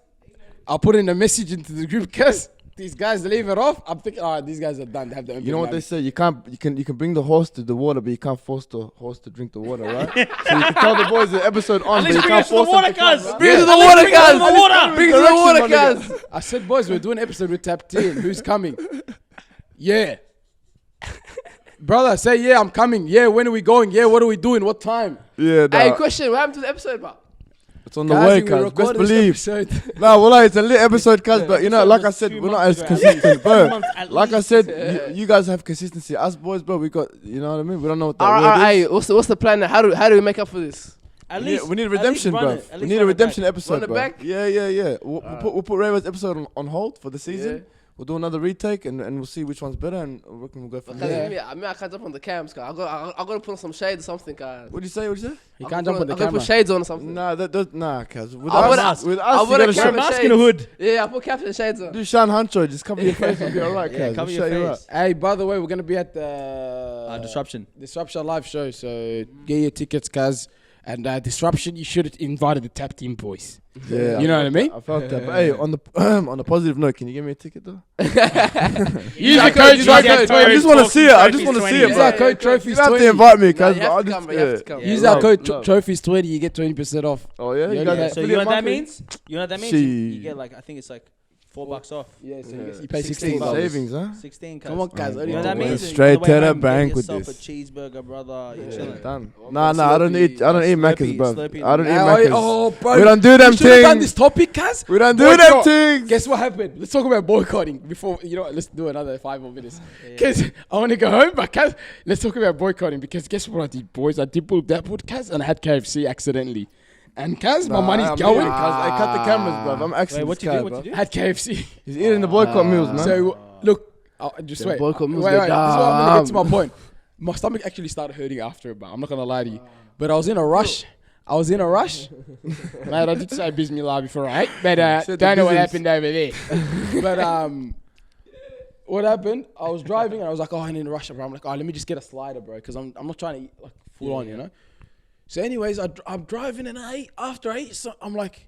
I'll put in a message into the group, Kaz. These guys leave it off. I'm thinking, these guys are done. They have the You know what they say? You can bring the horse to the water, but you can't force the horse to drink the water, right? So you can tell the boys the episode on, but you can't force them to come. Bring it to the water, cuz. Bring it to the water, cuz. I said, boys, we're doing an episode with Tapped In. Who's coming? Yeah. Brother, say, yeah, I'm coming. Yeah, when are we going? Yeah, what are we doing? What time? Yeah, Hey, nah, question. What happened to the episode, bro? it's on the way, cuz. Best believe. Nah, well, it's a lit episode, cuz. But you know, like I said, we're not as consistent, bro. Like I said, you guys have consistency. Us boys, bro, we got. You know what I mean? We don't know what that All word right, is. hey, what's the plan? How do we make up for this? At least we need a redemption, bro. We need a redemption episode, Run it bro. back? Yeah. We'll put Rayvo's episode on hold for the season. Yeah. We'll do another retake and we'll see which one's better and we'll go from there. I mean, I can't jump on the cams, cause I gotta put on some shades or something, guys. What'd you say? You can't jump on the I gotta camera. put shades on or something. Nah, cuz. With I us, would you have gotta kept show. mask and a hood. Yeah, I put caps and shades on. Do Sean Huncho, just cover your face and be alright, cuz. Cover We'll your show you face. Hey, by the way, we're gonna be at the Disruption. Disruption live show. So get your tickets, cuz. And Disruption, you should have invited the tap team boys. Yeah, You know what I mean? I felt that. But hey, on the positive note, can you give me a ticket though? Use our code. I just want to see it. I just want to see it, Use our bro. code You trophies don't have to 20. invite me, Nah, cuz. you have to come, bro, you have to come. Use love, our code love. trophies 20. You get 20% off. Oh yeah, Yeah, you got yeah. that. So affiliate you know what that marketing? means? You know what that means? Shit. You get like, I think it's like $4 off. Yeah, so Yeah. you pay 16 $16. Savings, huh? 16. Come on, guys. You Only know what that We're means? straight On the way to the home, bank get with yourself this. a cheeseburger, brother. You're Yeah, chilling. done. Nah, I don't eat Macca's, bro. Slurpee. I don't eat Nah, Macca's. oh, bro. We don't do them We should have done this things. topic, cuz. We don't do them Boycott. things. Guess what happened? Let's talk about boycotting before, you know what, let's do another 5 more minutes. Because I want to go home, but cuz, let's talk about boycotting. Because guess what I did, boys? I did that podcast and I had KFC accidentally. And cuz, my money's going. I cut the cameras, bro. I'm actually Wait, what you do? What you do? Had KFC. He's eating the boycott meals, man. So, look, just The wait. boycott meals Wait, go this is what I'm going to get to my down. point. My stomach actually started hurting after it, but I'm not going to lie to you. But I was in a rush. Mate, I did say Bismillah before, right? But Said the don't know what business. happened over there. But what happened? I was driving and I was like, oh, I'm in a rush, bro. I'm like, oh, let me just get a slider, bro, because I'm not trying to eat like full on, you know. So, anyways, I'm driving and after I ate, so I'm like,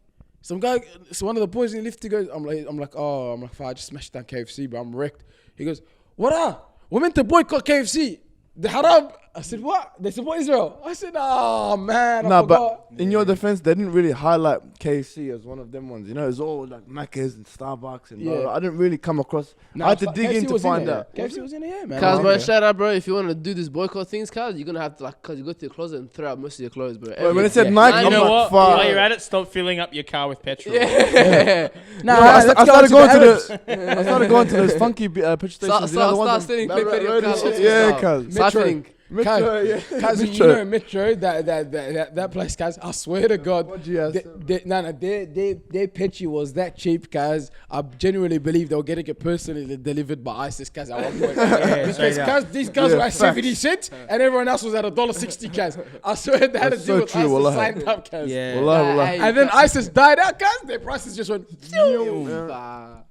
one of the boys in the lift, he goes, I'm like, I just smashed down KFC, but I'm wrecked. He goes, what up? We're meant to boycott KFC. The haram. I said, what? They said, what, Israel? I said, oh, man, I Nah, forgot. but in your defense, they didn't really highlight KFC as one of them ones. You know, it's all like Macca's and Starbucks and blah, blah, blah. I didn't really come across. I had to dig in to find out. KFC was in there, man. Cuz, bro, okay. shout out, bro. If you want to do this boycott things, cuz, you're gonna have to cuz you go to your closet and throw out most of your clothes, bro. When it said Yeah. Nike, You I'm know like, what? fuck. While you're at it, stop filling up your car with petrol. Yeah. Nah, I let's go started to going the to Arabs. I started going to those funky petrol stations. You know, the ones Start on stealing Melbourne clip Road video and cars. shit. Yeah, cuz. Start Metro. fitting. Metro, yeah. Cuz, you know Metro, that place, cuz, I swear to God, What'd you ask their Petchy was that cheap, cuz. I genuinely believe they were getting it personally delivered by ISIS, cuz, at one point. Because, cuz, these guys were at 70 cents and everyone else was at $1.60, cuz. I swear they had to That's deal so with true, ISIS wallahi. signed up, cuz. Yeah. Wallah, wallah. And then ISIS died out, cuz. Their prices just went.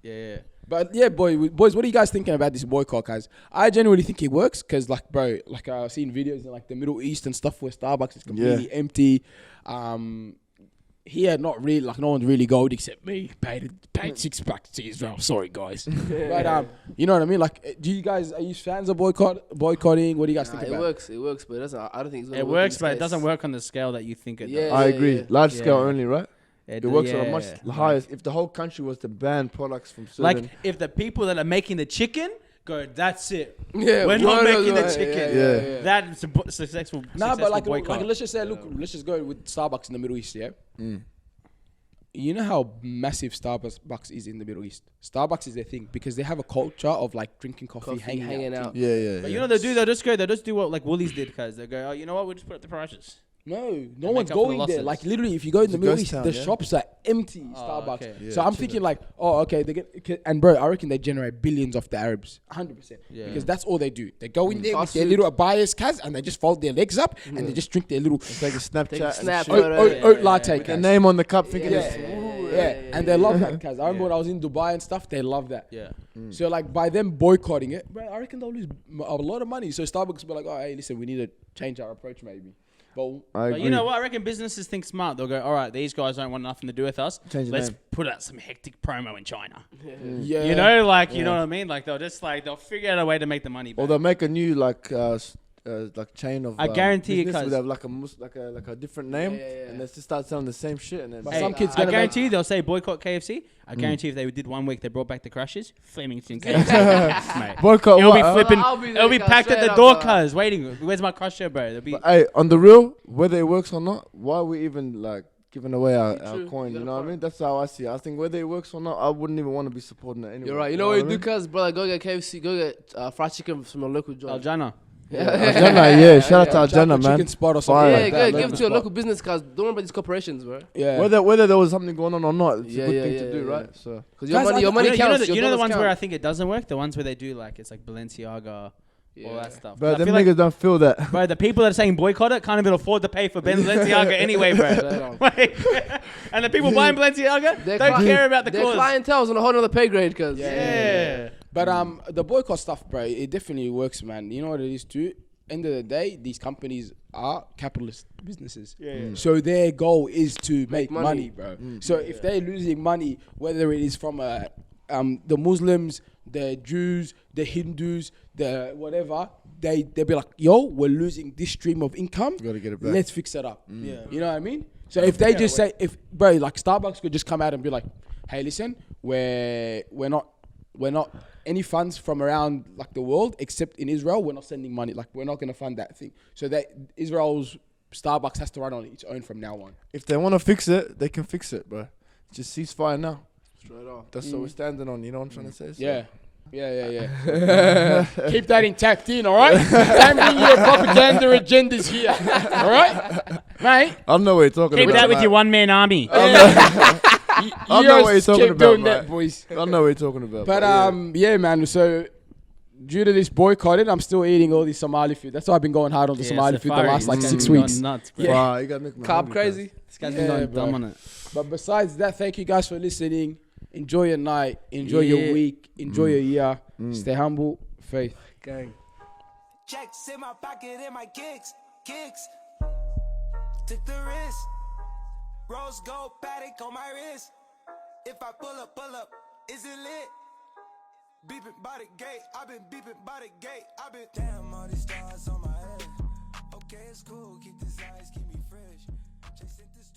Yeah. But yeah, boys, what are you guys thinking about this boycott, guys? I genuinely think it works because, like, bro, like I've seen videos in like the Middle East and stuff where Starbucks is completely empty. Here, not really, like no one's really gold except me. Paid $6 to Israel. Sorry, guys. But you know what I mean? Like, are you fans of boycotting? What do you guys think about? It works, but it doesn't. I don't think it's gonna It work in works, this but it case. doesn't work on the scale that you think it Yeah. does. I agree. Large scale Yeah. only, right? It works on a much highest. If the whole country was to ban products from certain, Like, if the people that are making the chicken go, that's it. Yeah, We're not making the yeah, chicken. yeah. That's a successful But like boycott. let's just say, let's just go with Starbucks in the Middle East, yeah? You know how massive Starbucks is in the Middle East? Starbucks is their thing because they have a culture of like drinking coffee, hanging out. yeah. But you know, they'll just do what like Woolies did, cuz they go, oh, you know what, we'll just put up the prices. No make one's up for the going there. losses. Like literally, if you go in the a Middle ghost East, town, the yeah? shops are empty. Oh, Starbucks. okay. Yeah, So I'm chill thinking like, oh, okay, they get and bro, I reckon they generate billions off the Arabs, 100%. Yeah. Because that's all they do. They go in there with Fast their food. little bias cars and they just fold their legs up and they just drink their little Take a Snapchat Take a and snap shit. photo. oat latte. With the cuz. name on the cup, thinking Yeah, it's and they love that. Cause I remember when I was in Dubai and stuff, they love that. Yeah. So like by them boycotting it, bro, I reckon they'll lose a lot of money. So Starbucks will be like, oh, hey, listen, we need to change our approach maybe. But I But agree. you know what? I reckon businesses think smart. They'll go, all right, these guys don't want nothing to do with us. Change the Let's name. put out some hectic promo in China. yeah, You know, like, you know what I mean? Like, they'll figure out a way to make the money back. Or they'll make a new like chain of. I guarantee you, business cuz. would have like a different name, yeah. and let's just start selling the same shit. And then But Hey, some kids I gonna guarantee you they'll say boycott KFC. I guarantee if they did 1 week, they brought back the crashes. Flemington KFC. Mate. boycott. It'll be what, flipping. I'll be there, It'll be guys, packed at straight the up, door, bro. cuz waiting. Where's my crusher, bro? It'll be. But hey, on the real, whether it works or not, why are we even like giving away our True. coin? You You got a know what I point. mean? That's how I see it. I think whether it works or not, I wouldn't even want to be supporting it anyway. You're right. You know what you I do, mean? cuz, brother? Go get KFC. Go get fried chicken from a local joint. Aljana. Yeah, shout out to Arjana, man. Chicken spot or something Fire. like that. Give it Local to your spot. local business, cause don't worry about these corporations, bro. Yeah. Whether there was something going on or not, it's Yeah, a good yeah, thing yeah, to do, yeah. right? So Cause Guys, your money counts. You know the ones where I count. think it doesn't work? The ones where they do like, it's like Balenciaga, all that stuff. but I them feel like, niggas don't feel that. bro, the people that are saying boycott it can't even afford to pay for Balenciaga anyway, bro. Like, and the people buying Balenciaga don't care about the their cause. clientele's on a whole other pay grade, cause Yeah. But the boycott stuff, bro, it definitely works, man. You know what it is too? End of the day, these companies are capitalist businesses. So their goal is to make money, bro. So if they're losing money, whether it is from the Muslims, the Jews, the Hindus, the whatever, they'll be like, yo, we're losing this stream of income. Gotta get it back. Let's fix it up. You know what I mean? So if they just say, like Starbucks could just come out and be like, hey, listen, we're not any funds from around like the world except in Israel. We're not sending money. Like we're not gonna fund that thing. So that Israel's Starbucks has to run on its own from now on. If they want to fix it, they can fix it, bro. Just ceasefire now. Straight off. That's what we're standing on. You know what I'm trying to say? So. Yeah. Keep that intact in, all right? Don't bring your propaganda agendas here, all right? Mate, I know what you're talking Keep about. that with your one-man army. I know what you're talking keep about, doing mate. that, boys. I know what you're talking about. But yeah, man. So due to this boycotting, I'm still eating all this Somali food. That's why I've been going hard on the Somali food the last like 6 weeks. Nuts, bro. Wow, you gotta make me carb hungry, crazy. This guy's been going bro. dumb on it. But besides that, thank you guys for listening. Enjoy your night. Enjoy your week. Enjoy your year. Stay humble. Faith. Gang. Checks in my pocket and my kicks. Took the risk. Rose gold paddock on my wrist. If I pull up, is it lit? Beeping by the gate, I've been beeping by the gate. I've been damn all these stars on my head. Okay, it's cool, keep this eyes, keep me fresh. Chasing this